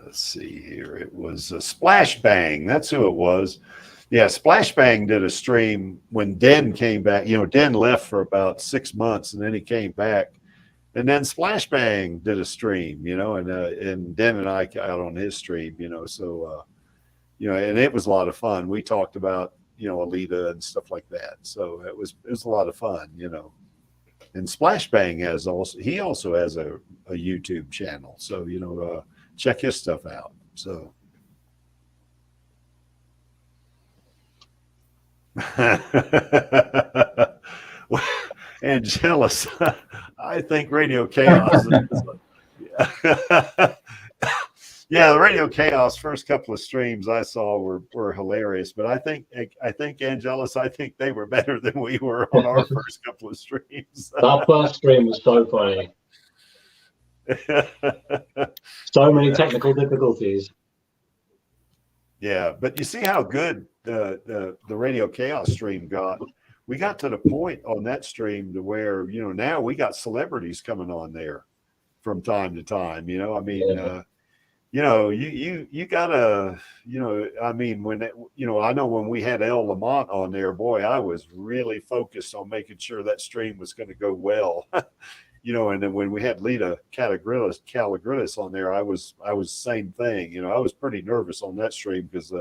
let's see here. It was Splash Bang. That's who it was. Yeah, Splash Bang did a stream when Den came back. Den left for about 6 months, and then he came back, and then Splash Bang did a stream. And Den and I got on his stream. So and it was a lot of fun. We talked about Alita and stuff like that. So it was a lot of fun. And Splash Bang also has a YouTube channel. So check his stuff out. So. And jealous. I think Radio Chaos. Yeah, the Radio Chaos first couple of streams I saw were hilarious, but I think Angelus, I think they were better than we were on our first couple of streams. That first stream was so funny. So many technical difficulties. Yeah, but you see how good the Radio Chaos stream got. We got to the point on that stream to where now we got celebrities coming on there from time to time. I mean, you gotta, I mean, I know when we had El Lamont on there, boy, I was really focused on making sure that stream was going to go well. And then when we had Lita Caligrillis on there, I was same thing. I was pretty nervous on that stream because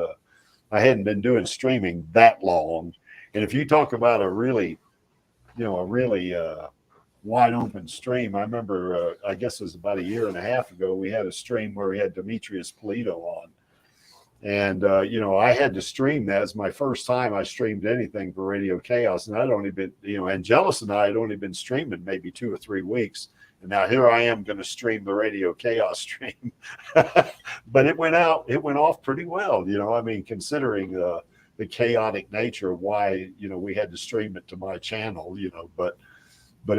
I hadn't been doing streaming that long. And if you talk about a really wide open stream, I remember, I guess it was about a year and a half ago, we had a stream where we had Demetrius Polito on. And, I had to stream that. It's my first time I streamed anything for Radio Chaos. And I'd only been, Angelus and I had only been streaming maybe 2 or 3 weeks. And now here I am going to stream the Radio Chaos stream. But it went off pretty well, I mean, considering the chaotic nature of why, we had to stream it to my channel, but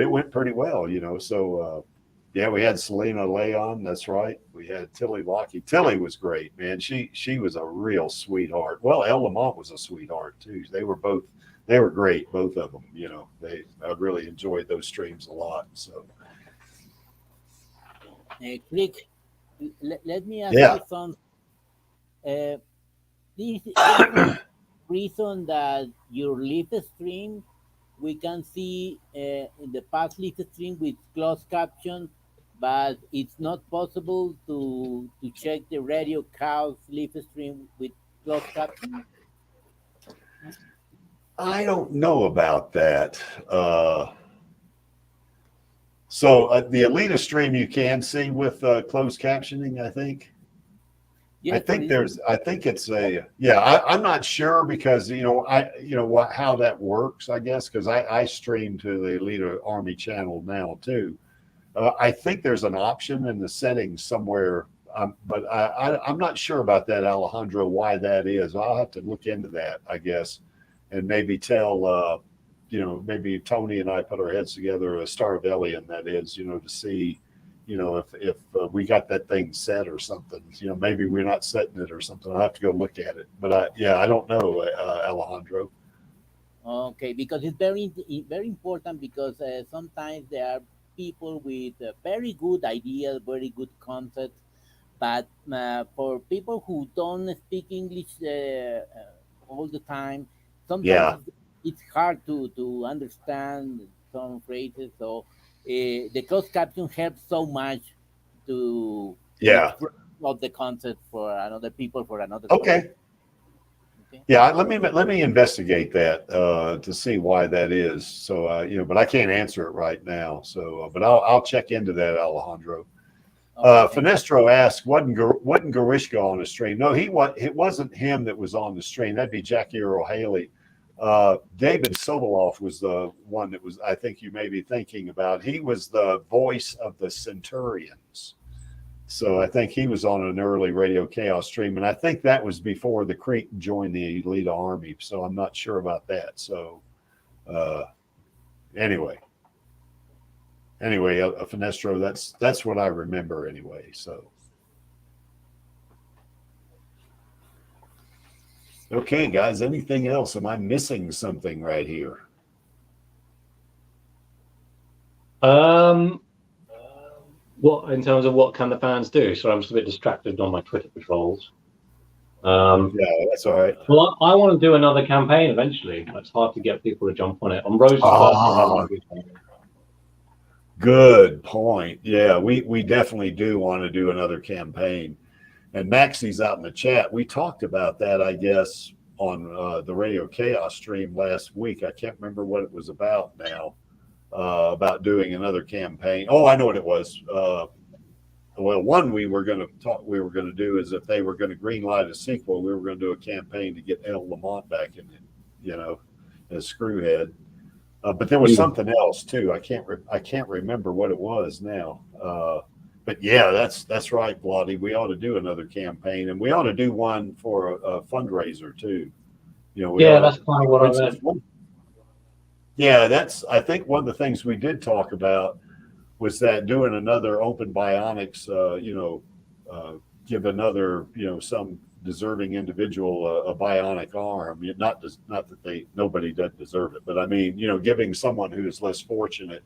it went pretty well, So, yeah, we had Selena Leon. That's right. We had Tilly Lockheed. Tilly was great, man. She was a real sweetheart. Well, El Lamont was a sweetheart too. They were great, both of them. I really enjoyed those streams a lot. So, Click. Let me ask yeah. you some. This is the reason that your live stream we can see in the past live stream with closed caption, but it's not possible to check the Radio Chaos live stream with closed caption. I don't know about that. So the Alita stream you can see with closed captioning, I think. Yes, I think it's I'm not sure because how that works, I guess, because I stream to the Alita Army channel now too. I think there's an option in the settings somewhere, but I'm not sure about that, Alejandro, why that is. I'll have to look into that, I guess, and maybe tell maybe Tony and I put our heads together, a Starvellian that is, to see if we got that thing set or something. Maybe we're not setting it or something. I'll have to go look at it. But I don't know, Alejandro. Okay, because it's very important because sometimes there are people with very good ideas, very good concepts, but for people who don't speak English all the time, sometimes Yeah. it's hard to understand some phrases. So the closed caption helps so much to Yeah. of the concept for another people for another Okay. concept. Okay. Yeah, let me investigate that to see why that is. So but I can't answer it right now. So, but I'll check into that, Alejandro. Okay. Thank you. Finestro asked, wasn't Garishka on the stream? No, it wasn't him that was on the stream. That'd be Jackie Earl Haley. David Sobolov was the one that was, I think you may be thinking about. He was the voice of the Centurions. So I think he was on an early Radio Chaos stream, and I think that was before the Creek joined the Alita Army. So I'm not sure about that. So anyway, Finestro, that's what I remember anyway. So okay, guys, anything else? Am I missing something right here? What in terms of what can the fans do? So I'm just a bit distracted on my Twitter patrols. Yeah, that's all right. Well, I want to do another campaign eventually. It's hard to get people to jump on it. On Rose's birthday. Good point. Yeah, we definitely do want to do another campaign. And Maxie's out in the chat. We talked about that, I guess, on the Radio Chaos stream last week. I can't remember what it was about now. About doing another campaign. Oh, I know what it was. Well, one we were going to do is if they were going to greenlight a sequel, we were going to do a campaign to get El Lamont back in it, as Screwhead. But there was something else too. I can't remember what it was now. But yeah, that's right, Bloody. We ought to do another campaign, and we ought to do one for a fundraiser too. That's kind of what I meant. Yeah, I think one of the things we did talk about was that doing another Open Bionics, give another, some deserving individual a bionic arm. Not that nobody doesn't deserve it, but I mean, giving someone who is less fortunate,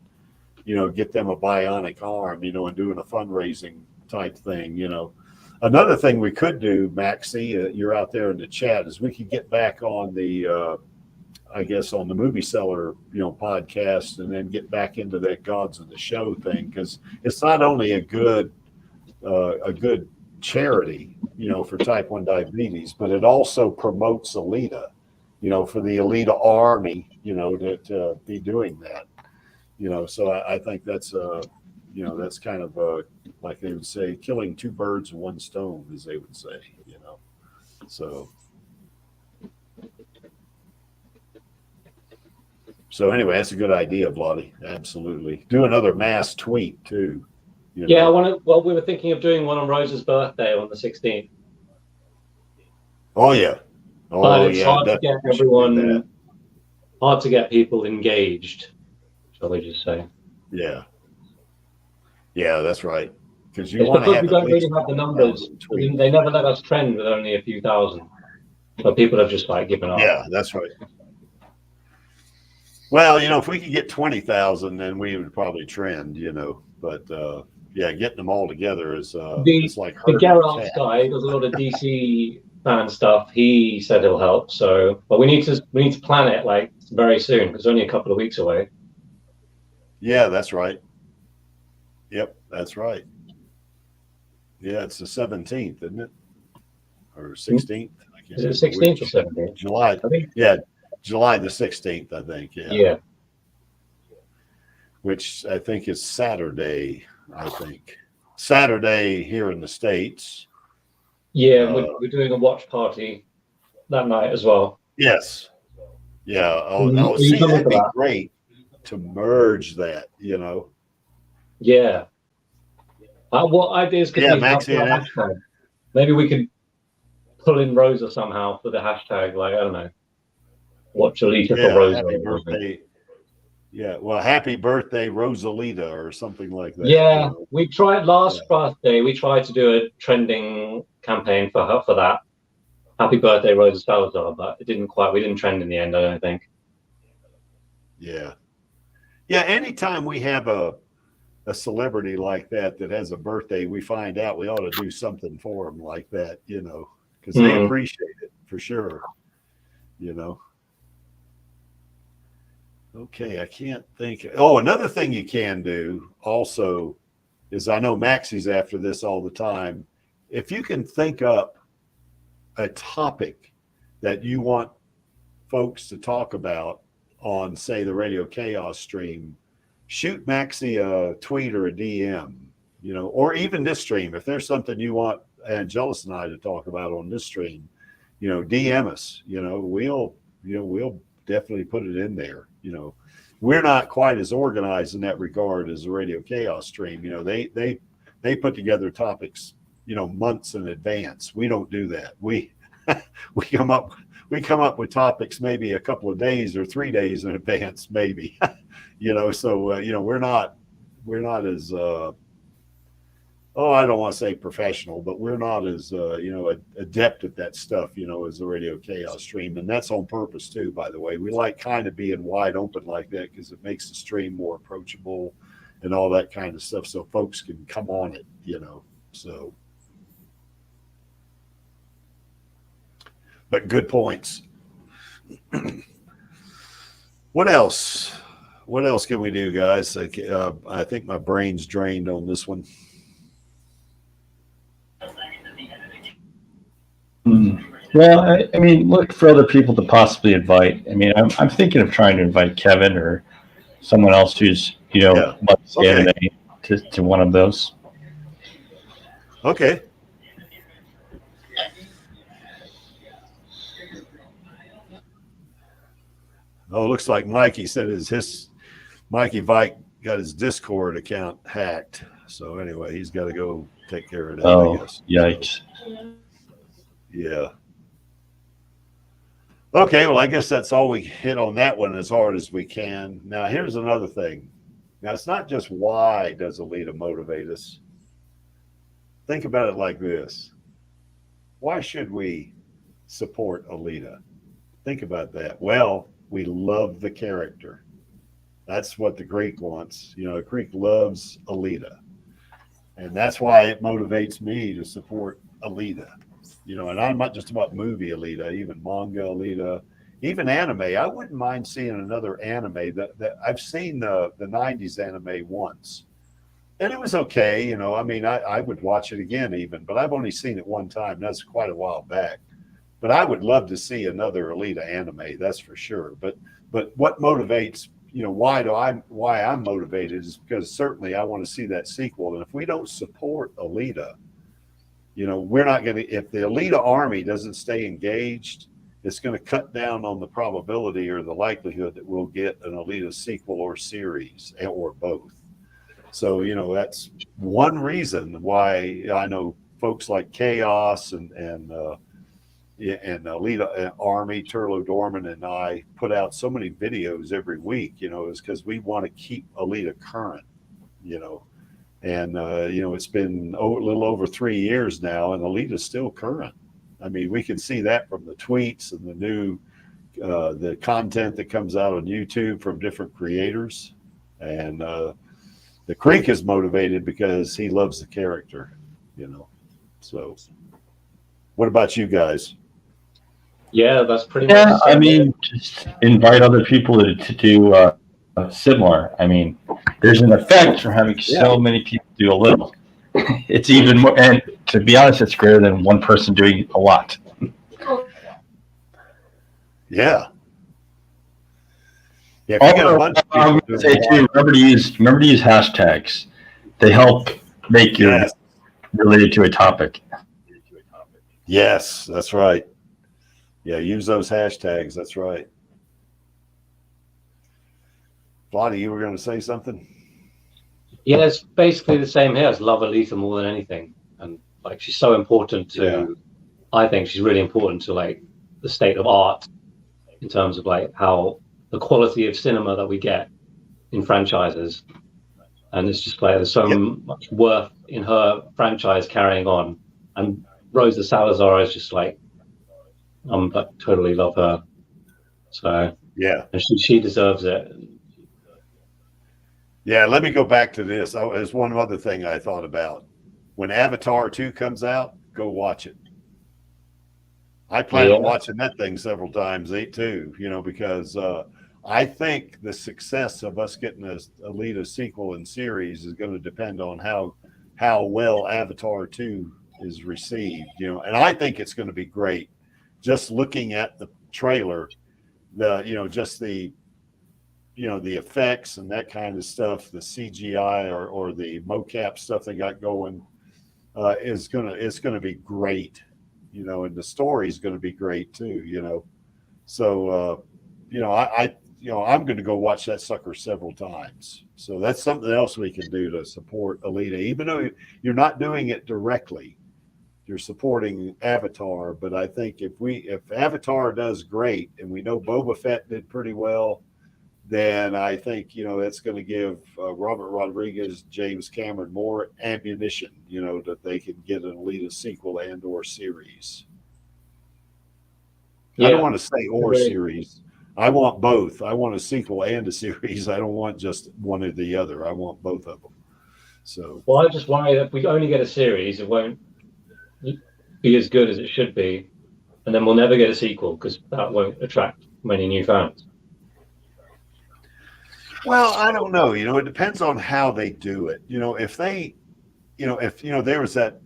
get them a bionic arm, and doing a fundraising type thing, Another thing we could do, Maxie, you're out there in the chat, is we could get back on the I guess on the Movie Seller, podcast, and then get back into that Gods of the Show thing, because it's not only a good charity, for type 1 diabetes, but it also promotes Alita, for the Alita Army, to be doing that, So I think that's that's kind of like they would say, killing two birds with one stone, as they would say, So. So anyway, that's a good idea, Bloody. Absolutely. Do another mass tweet too. Yeah, I want to. Well, we were thinking of doing one on Rose's birthday on the 16th. Oh yeah. But it's hard to get everyone. Hard to get people engaged. Shall we just say? Yeah. Yeah, that's right. Because we don't really have the numbers. They never let us trend with only a few thousand. So people have just given up. Yeah, that's right. Well, if we could get 20,000, then we would probably trend, But getting them all together is it's like the Geralt guy does a lot of DC fan stuff. He said he'll help. So, but we need to plan it very soon because it's only a couple of weeks away. Yeah, that's right. Yep, that's right. Yeah, it's the 17th, isn't it? Or 16th? Is it 16th or 17th? July. Yeah. July the 16th, I think. Yeah. Which I think is Saturday, Saturday here in the States. Yeah, we're doing a watch party that night as well. Yes. Yeah. Oh, no. See, that'd be great to merge that, Yeah. What ideas could we have for a hashtag? Maybe we could pull in Rosa somehow for the hashtag, I don't know. Watch Alita for Rosa. Happy birthday. Yeah, well, happy birthday, Rosalita, or something like that. Yeah, we tried last birthday. We tried to do a trending campaign for her for that. Happy birthday, Rosa Salazar, but it didn't quite. We didn't trend in the end, I don't think. Yeah, yeah. Anytime we have a celebrity like that has a birthday, we find out we ought to do something for them like that, because they appreciate it for sure, Okay, I can't think. Oh, another thing you can do also is I know Maxie's after this all the time. If you can think up a topic that you want folks to talk about on, say, the Radio Chaos stream, shoot Maxie a tweet or a DM, or even this stream. If there's something you want Angelus and I to talk about on this stream, DM us. We'll definitely put it in there. We're not quite as organized in that regard as the Radio Chaos stream. They put together topics, months in advance. We don't do that. We come up with topics maybe a couple of days or 3 days in advance, maybe. So we're not as I don't want to say professional, but we're not as adept at that stuff, as the Radio Chaos stream, and that's on purpose too. By the way, we like kind of being wide open like that because it makes the stream more approachable and all that kind of stuff, so folks can come on it, So, but good points. What else? What else can we do, guys? I think my brain's drained on this one. Well, I mean, look for other people to possibly invite. I mean, I'm thinking of trying to invite Kevin or someone else who's, loves anime to one of those. Okay. Oh, it looks like Mikey said his Mikey Vike got his Discord account hacked. So anyway, he's got to go take care of that, I guess. Yikes. Yeah. Okay, well, I guess that's all we hit on that one as hard as we can. Now, here's another thing. Now, it's not just why does Alita motivate us. Think about it like this. Why should we support Alita? Think about that. Well, we love the character. That's what the Greek wants. The Greek loves Alita. And that's why it motivates me to support Alita. And I'm not just about movie Alita, even manga Alita, even anime. I wouldn't mind seeing another anime that I've seen the 90s anime once. And it was okay. I would watch it again even, but I've only seen it one time. That's quite a while back. But I would love to see another Alita anime, that's for sure. But what motivates, why I'm motivated is because certainly I want to see that sequel. And if we don't support Alita, we're not going to, if the Alita army doesn't stay engaged, it's going to cut down on the probability or the likelihood that we'll get an Alita sequel or series or both. So, that's one reason why I know folks like Chaos and Alita Army, Turlo Dorman and I put out so many videos every week, is because we want to keep Alita current, And, it's been a little over 3 years now, and Alita's still current. I mean, we can see that from the tweets and the new, the content that comes out on YouTube from different creators. And the Creek is motivated because he loves the character, So what about you guys? Yeah, that's pretty much. Yeah, I mean, just invite other people to do similar. I mean, there's an effect for having so many people do a little. It's even more, and to be honest, it's greater than one person doing a lot. Yeah. Yeah. I would say too, remember to use hashtags. They help make your related to a topic. Yes, that's right. Yeah, use those hashtags. That's right. Vladi, you were going to say something? Yeah, it's basically the same here. I love Alita more than anything, and she's so important to. Yeah. I think she's really important to the state of art in terms of how the quality of cinema that we get in franchises, and it's just there's so much worth in her franchise carrying on, and Rosa Salazar is just totally love her. So yeah, and she deserves it. Yeah, let me go back to this. There's one other thing I thought about. When Avatar 2 comes out, go watch it. I plan on watching that thing several times too, because I think the success of us getting a Alita sequel and series is going to depend on how well Avatar 2 is received, and I think it's going to be great. Just looking at the trailer, just the the effects and that kind of stuff, the CGI or the mocap stuff they got going it's gonna be great, and the story is going to be great too. So I'm going to go watch that sucker several times. So that's something else we can do to support Alita, even though you're not doing it directly. You're supporting Avatar, but I think if Avatar does great, and we know Boba Fett did pretty well, then I think that's going to give Robert Rodriguez, James Cameron more ammunition, that they can get an Alita sequel and/or series. Yeah. I don't want to say or series. I want both. I want a sequel and a series. I don't want just one or the other. I want both of them. So, well, I just worry that if we only get a series, it won't be as good as it should be, and then we'll never get a sequel because that won't attract many new fans. Well, I don't know. It depends on how they do it. If they, if there was that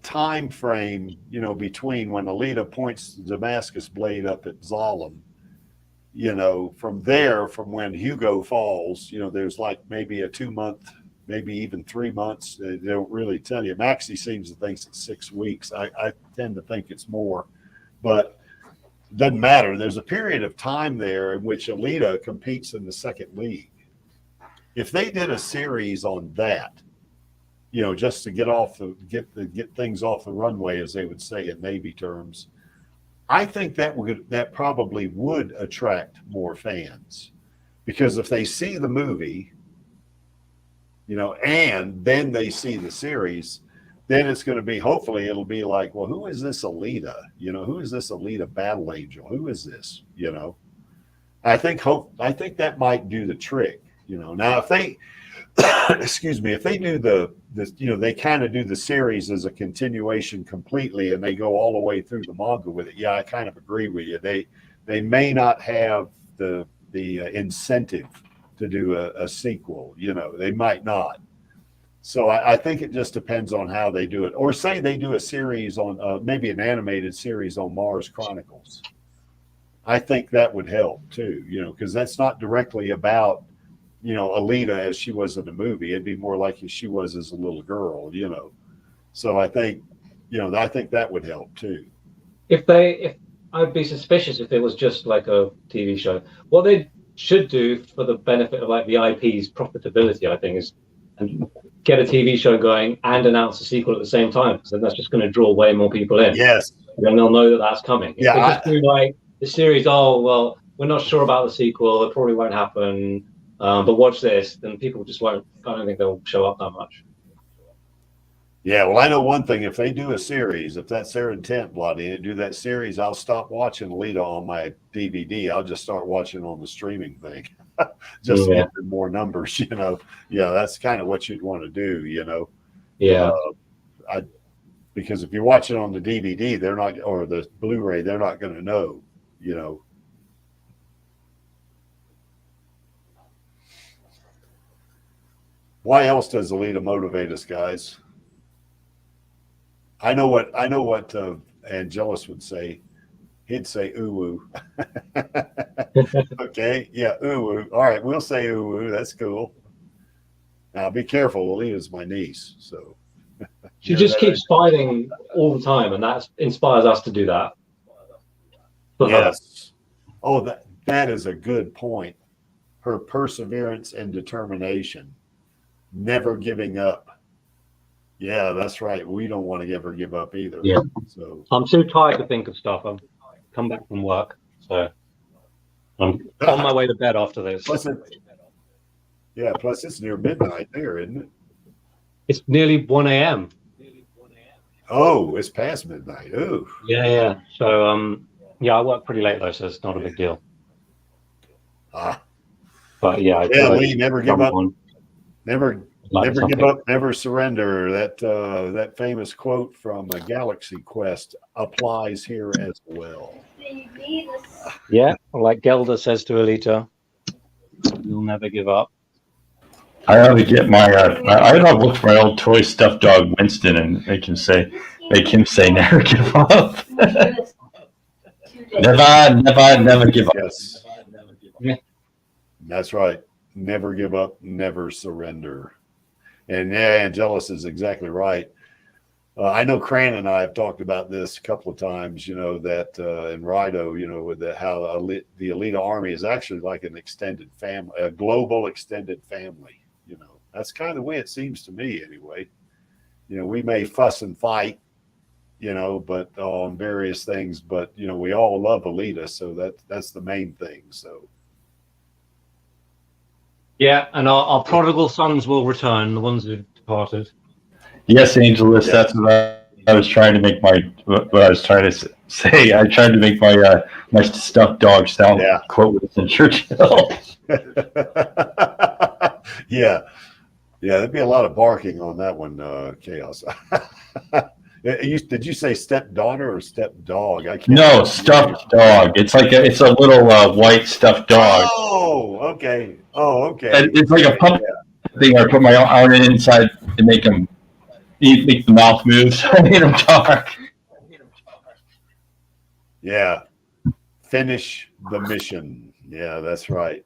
time frame, between when Alita points the Damascus blade up at Zalem, from when Hugo falls, there's like maybe a 2-month, maybe even 3 months. They don't really tell you. Maxie seems to think it's 6 weeks. I tend to think it's more, but it doesn't matter. There's a period of time there in which Alita competes in the second league. If they did a series on that, just to get things off the runway, as they would say in Navy terms, I think that probably would attract more fans, because if they see the movie, and then they see the series, then it's going to be, hopefully it'll be like, well, who is this Alita? Who is this Alita Battle Angel? Who is this? I think that might do the trick. Now if they, excuse me, if they do they kind of do the series as a continuation completely, and they go all the way through the manga with it. Yeah, I kind of agree with you. They may not have the incentive to do a sequel. They might not. So I think it just depends on how they do it. Or say they do a series on maybe an animated series on Mars Chronicles. I think that would help too, because that's not directly about, Alita as she was in the movie. It'd be more like she was as a little girl, So I think that would help too. If I'd be suspicious if it was just like a TV show. What they should do for the benefit of like the IP's profitability, I think, is and get a TV show going and announce a sequel at the same time, because then that's just going to draw way more people in. Yes. And they'll know that that's coming. If yeah. they just do like the series, well, we're not sure about the sequel, it probably won't happen, but watch this, then people just won't, I don't think they'll show up that much. Yeah, well, I know one thing. If they do a series, if that's their intent, Bloody, to do that series, I'll stop watching Alita on my DVD. I'll just start watching on the streaming thing. Just to get more numbers, Yeah, that's kind of what you'd want to do, Yeah. Because if you watch it on the DVD, they're not, or the Blu-ray, they're not going to know, Why else does Alita motivate us, guys? I know what Angelus would say. He'd say ooh-woo. Okay, yeah, ooh-woo. All right, we'll say ooh-woo. That's cool. Now, be careful. Alita's my niece, so. She just keeps fighting all the time, and that inspires us to do that. Yes. Oh, that is a good point. Her perseverance and determination, never giving up. Yeah, that's right. We don't want to ever give up either. Yeah. So I'm too tired to think of stuff. I've come back from work, so I'm on my way to bed after this. Plus it's near midnight there, isn't it? It's nearly 1 a.m. Oh, it's past midnight. Oh. Yeah. So I work pretty late though, so it's not a big deal. But yeah, Lee, never give up. Never give up, never surrender. That famous quote from a Galaxy Quest applies here as well. Yeah, like Gelda says to Alita, You'll never give up. I ought to get my. I ought to look for my old toy stuffed dog Winston and make him say, "Never give up." Never give up. Yes, Yeah. that's right. Never give up, never surrender. And yeah, Angelus is exactly right. I know Cran and I have talked about this a couple of times. That in Rido, with how the Alita Army is actually like an extended family, a global extended family. That's kind of the way it seems to me, anyway. We may fuss and fight, but on various things, but we all love Alita, so that's the main thing. So Yeah, and our prodigal sons will return, the ones who've departed. Yes, Angelus. yeah, That's what I was trying to make my. What I was trying to say. I tried to make my stuffed dog sound yeah, quote Winston Churchill. yeah. Yeah, there'd be a lot of barking on that one, Chaos. Did you say stepdaughter or stepdog? I can't. No, stuffed dog. It's a little white stuffed dog. Oh, okay. Oh, And okay. it's like a puppet thing. I put my arm inside and make the mouth move. So I made him talk. Yeah. Finish the mission. Yeah, that's right.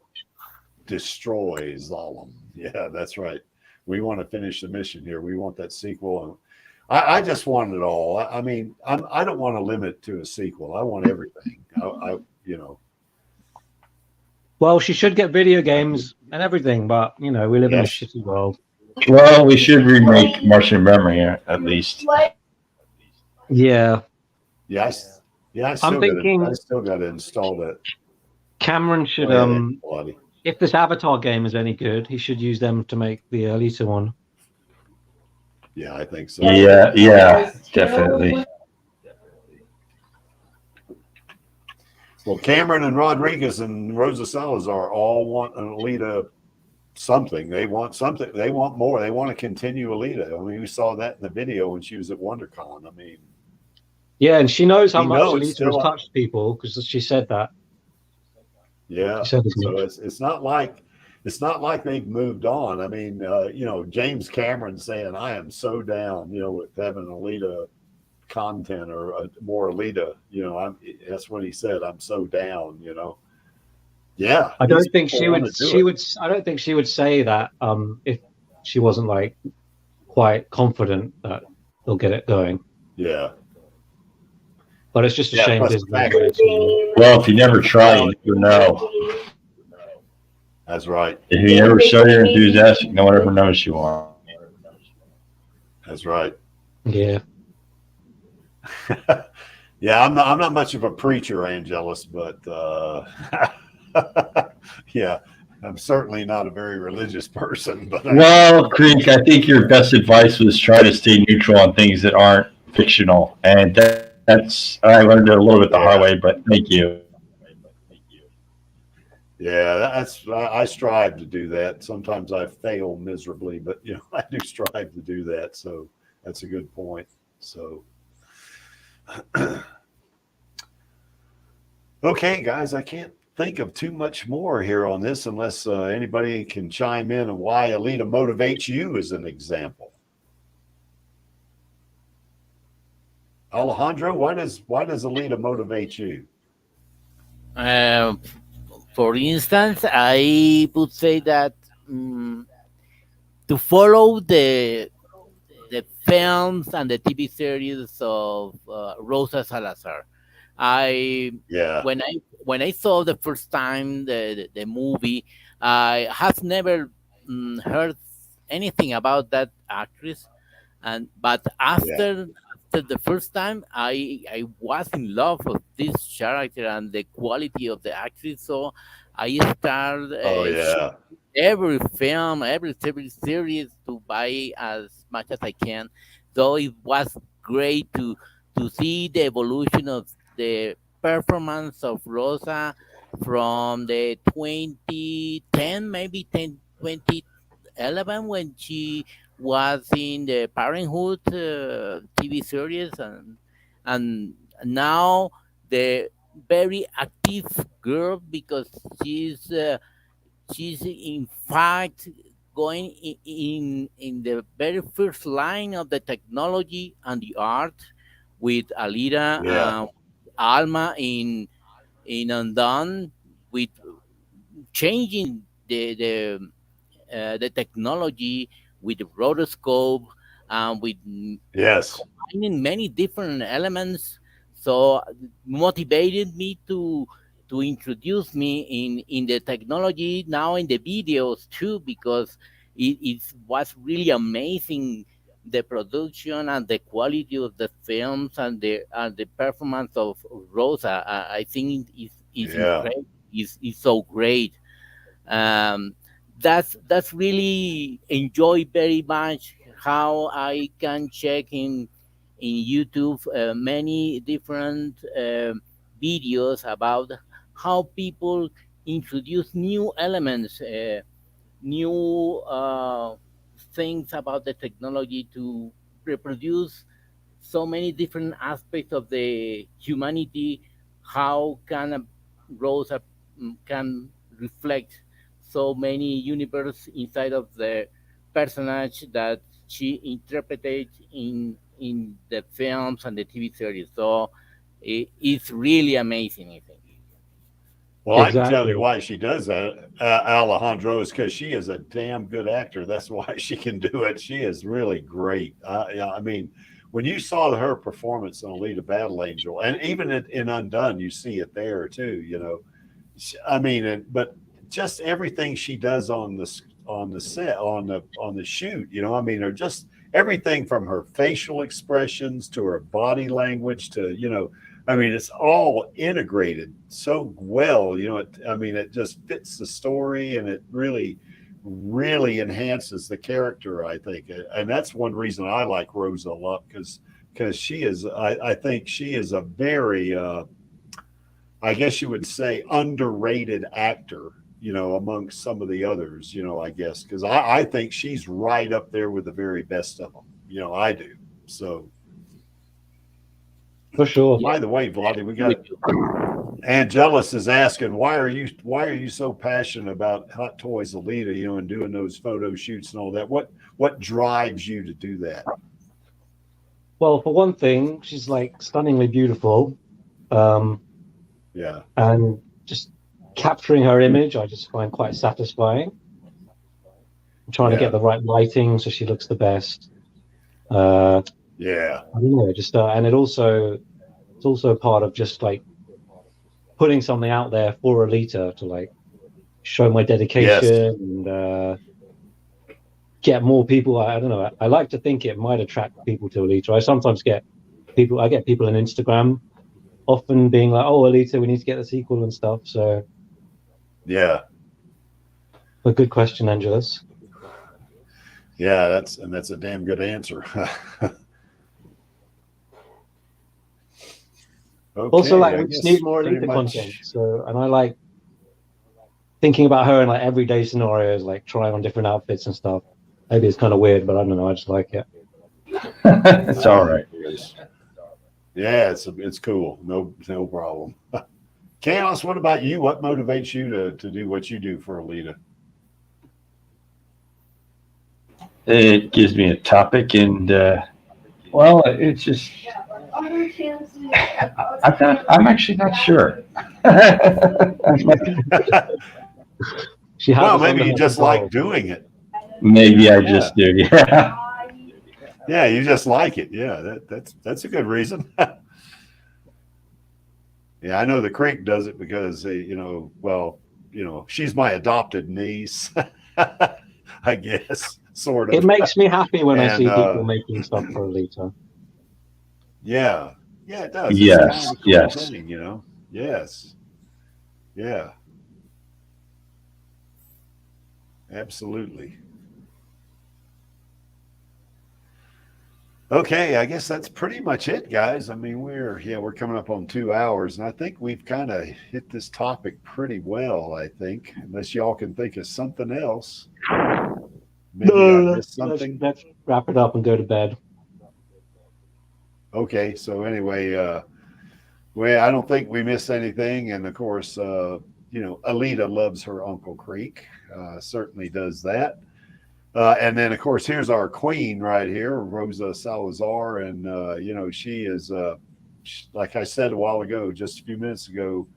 Destroy Zalem. Yeah, that's right. We want to finish the mission here. We want that sequel. I just want it all. I mean, I don't want to limit to a sequel. I want everything. Well, she should get video games and everything, but we live in a Yes. shitty world. Well, we should remake Martian Memory at least. Yeah, Yeah, I I'm still thinking got to install that. Cameron should Bloody. if this Avatar game is any good, he should use them to make the Alita one. Yeah, I think so. Yeah, definitely. Well, Cameron and Rodriguez and Rosa Salazar all want an Alita something. They want something. They want more. They want to continue Alita. I mean, we saw that in the video when she was at WonderCon. I mean, Yeah, and she knows how You much know it's Alita still has up. touched people because she said that. yeah. She said as So much. it's not like they've moved on. I mean, James Cameron saying, "I am so down," with having Alita content or more Alita. That's what he said. I'm so down. Yeah, I don't these think people she would. want to do She it. would. I don't think she would say that if she wasn't like quite confident that they'll get it going. Yeah. But it's just a Yeah, shame plus this the is fact very small. Well, if you never try, you never know. That's right. If you never show your enthusiasm, no one ever knows you are. That's right. Yeah. Yeah, I'm not much of a preacher, Angelus, but yeah, I'm certainly not a very religious person. But Well, Creek, I think your best advice was try to stay neutral on things that aren't fictional, and that's I learned it a little bit the hard way. But thank you. yeah, I strive to do that. Sometimes I fail miserably, but I do strive to do that. So that's a good point. So. Okay, guys, I can't think of too much more here on this unless anybody can chime in on why Alita motivates you as an example. Alejandro, why does Alita motivate you? Uh, for instance, I would say that to follow the films and the TV series of Rosa Salazar. I Yeah, when I saw the first time the movie, I have never heard anything about that actress, and but yeah. after the first time, I was in love with this character and the quality of the actress. So I started Oh, yeah. every film, every TV series to buy as much as I can. So it was great to see the evolution of the performance of Rosa from the 2010, maybe 2011 when she was in the Parenthood TV series and now the very active girl because she's She's in fact going in the very first line of the technology and the art with Alita, Yeah. Alma in Undone, with changing the technology with the rotoscope and with Yes. combining many different elements. So motivated me to introduce me in the technology now in the videos too, because it was really amazing, the production and the quality of the films and the performance of Rosa. I think is Yeah. incredible. Is so great. um, that's really enjoy very much how I can check in YouTube many different videos about how people introduce new elements, new things about the technology to reproduce so many different aspects of the humanity. How can a rose can reflect so many universe inside of the personage that she interpreted in the films and the TV series. So it's really amazing, I think. Well, I can tell you Exactly. why she does that, Alejandro, is because she is a damn good actor. That's why she can do it. She is really great. Yeah, I mean, when you saw her performance on Alita Battle Angel, and even in Undone, you see it there too. You know, I mean, but just everything she does on the set on the shoot, you know, I mean, or just everything from her facial expressions to her body language to I mean, it's all integrated so well. You know, I mean, it just fits the story, and it really enhances the character. I think, and that's one reason I like Rosa a lot because she is. I think she is a very I guess you would say underrated actor, you know, amongst some of the others, you know, I guess, because I think she's right up there with the very best of them. You know, I do. So, For sure. Yeah, by the way, Vladdy, we with got Angelus is asking why are you so passionate about Hot Toys Alita, you know, and doing those photo shoots and all that? What drives you to do that? Well, for one thing, she's like stunningly beautiful. Um, Yeah. and just capturing her image, I just find quite satisfying. I'm trying to get Yeah. the right lighting so she looks the best. Uh, Yeah. I don't know, just and it's also part of just like putting something out there for Alita to like show my Yes. dedication and get more people. I don't know. I like to think it might attract people to Alita. I sometimes get people. I get people on Instagram often being like, "Oh, Alita, we need to get the sequel and stuff." So, Yeah. a good question, Angelus. Yeah, that's a damn good answer. Also, Okay, like I we just need guess more pretty Alita content. much. So, and I like thinking about her in like everyday scenarios, like trying on different outfits and stuff. Maybe it's kind of weird, but I don't know. I just like it. It's I all think right. it is. Yeah, it's cool. No problem. Chaos, what about you? What motivates you to do what you do for Alita? It gives me a topic, and well, it's just I'm actually not sure. She has Well, us maybe under you her just like control. doing it. Maybe I Yeah. just do. Yeah. Yeah, you just like it. Yeah, that's a good reason. Yeah, I know the Creek does it because well, she's my adopted niece. I guess, sort It of. makes me happy when I And see people making stuff for Alita. yeah, yeah, it does. It's kind of Yes. a cool Yes. thing, you know. Yes. Yeah, absolutely. Okay, I guess that's pretty much it, guys. I mean, we're coming up on 2 hours, and I think we've kind of hit this topic pretty well. I think, unless y'all can think of something else, maybe I No, missed something. let's wrap it up and go to bed. Okay, so anyway, well, I don't think we missed anything, and of course, Alita loves her Uncle Creek. Certainly does that. And then, of course, here's our queen right here, Rosa Salazar. And, she is, like I said a while ago, just a few minutes ago,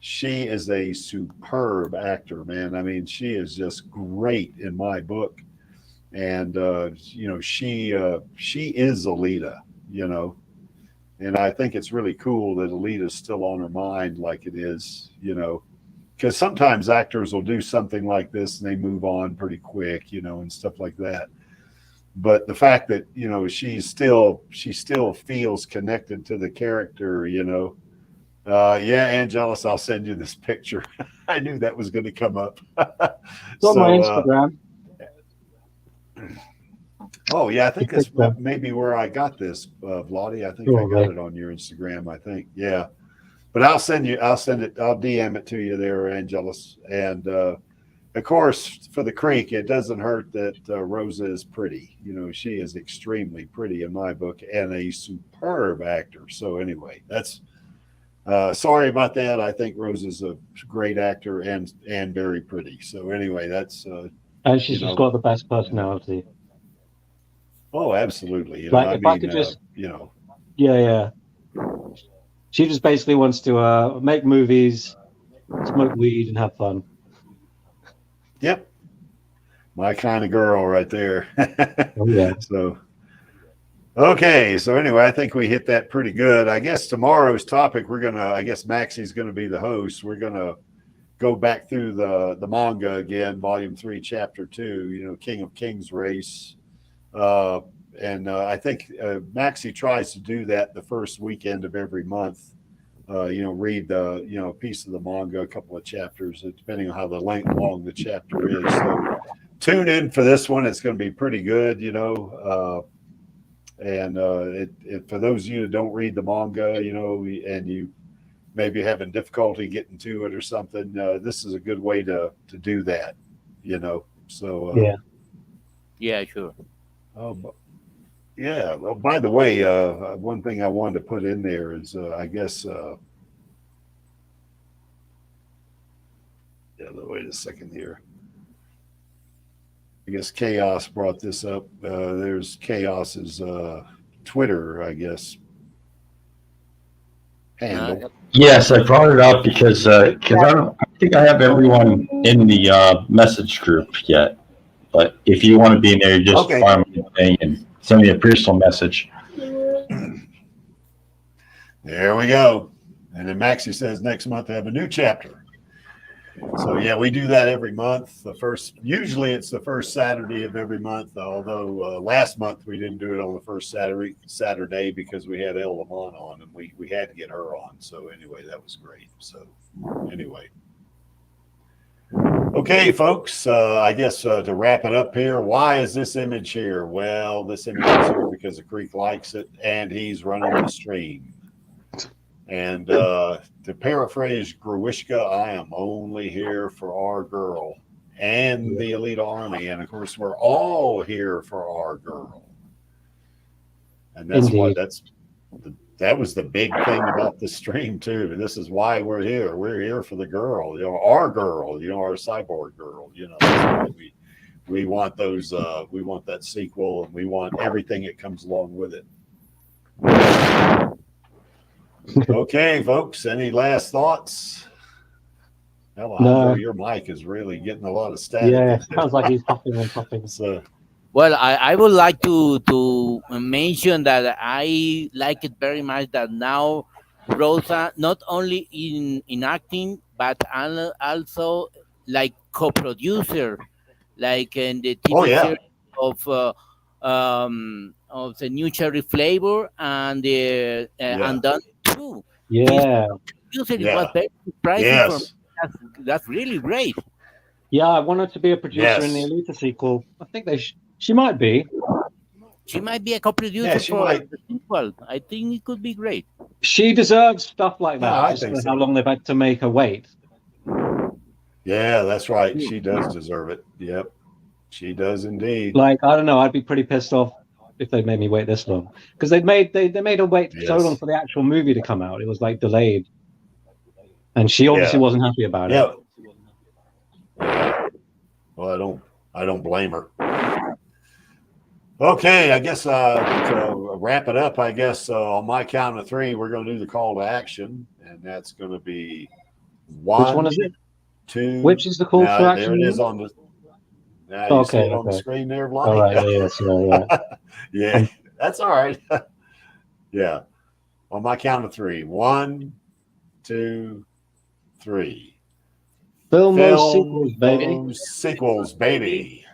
she is a superb actor, man. I mean, she is just great in my book. And, she is Alita, and I think it's really cool that Alita's still on her mind like it is, because sometimes actors will do something like this and they move on pretty quick, and stuff like that. But the fact that she still feels connected to the character, yeah, Angelus, I'll send you this picture. I knew that was going to come up. It's on my Instagram. Oh yeah, I think that's maybe where I got this, Vladi. I think I got it on your Instagram. I think, yeah. But I'll send it. I'll DM it to you there, Angelus. And of course, for the Creek, it doesn't hurt that Rosa is pretty. She is extremely pretty in my book and a superb actor. So anyway, that's sorry about that. I think Rosa's a great actor and very pretty. So anyway, that's and she's just got the best personality. Oh, absolutely. If I could just, yeah. She just basically wants to make movies, smoke weed, and have fun. Yep, my kind of girl right there. Oh, yeah. So, okay. So anyway, I think we hit that pretty good. I guess tomorrow's topic, I guess Maxie's gonna be the host. We're gonna go back through the manga again, Volume 3, Chapter 2. King of Kings race. And I think Maxie tries to do that the first weekend of every month. Read the piece of the manga, a couple of chapters, depending on how long the chapter is. So tune in for this one; it's going to be pretty good. And for those of you that don't read the manga, and you maybe having difficulty getting to it or something, this is a good way to do that. So yeah, sure. Yeah. Well, by the way, one thing I wanted to put in there is, I guess, wait a second here. I guess Chaos brought this up. There's Chaos's Twitter, I guess, handle. Yes, I brought it up because I think I have everyone in the message group yet. But if you want to be in there, just find me thing and send me a personal message. There we go. And then Maxie says next month I have a new chapter. So yeah, we do that every month. Usually it's the first Saturday of every month. Although last month we didn't do it on the first Saturday because we had El Lamont on and we had to get her on. So anyway, that was great. So anyway. Okay, folks, I guess to wrap it up here, why is this image here? Well, this image is here because the Creek likes it and he's running the stream. And to paraphrase Gruishka, I am only here for our girl and the Alita Army. And of course, we're all here for our girl. And that's that was the big thing about the stream too. This is why we're here. We're here for the girl, our girl, our cyborg girl. We want those. We want that sequel, and we want everything that comes along with it. Okay, folks. Any last thoughts? Alejandro, your mic is really getting a lot of static. Yeah, sounds like he's popping and popping. So. Well, I would like to mention that I like it very much that now Rosa, not only in acting, but also like co-producer, like in the TV series of the New Cherry Flavor and the Undone 2. Yeah. Producer, it was very surprising for me. That's really great. Yeah, I wanted to be a producer in the Alita sequel. I think she might be. She might be a co-producer for the sequel. I think it could be great. She deserves stuff like that. I think so. How long they've had to make her wait. Yeah, that's right. She does deserve it. Yep, she does indeed. Like, I don't know. I'd be pretty pissed off if they made me wait this long because they made her wait so long for the actual movie to come out. It was like delayed. and she obviously Yeah. wasn't happy about it. Yeah. Well, I don't blame her. Okay, I guess to wrap it up, I guess on my count of three, we're going to do the call to action, and that's going to be one. Which one is it? 2. Which is the call for action? There it is on the. Now you see Okay, it on the okay. screen there, All Blake. right, yes, yeah. Yeah, that's all right. Yeah, on my count of three. 1, 2, 3. Film those Film sequels, baby. those sequels, baby.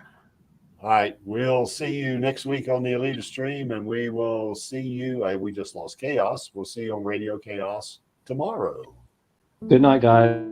All right, we'll see you next week on the Alita stream, and we will see you. We just lost Chaos. We'll see you on Radio Chaos tomorrow. Good night, guys.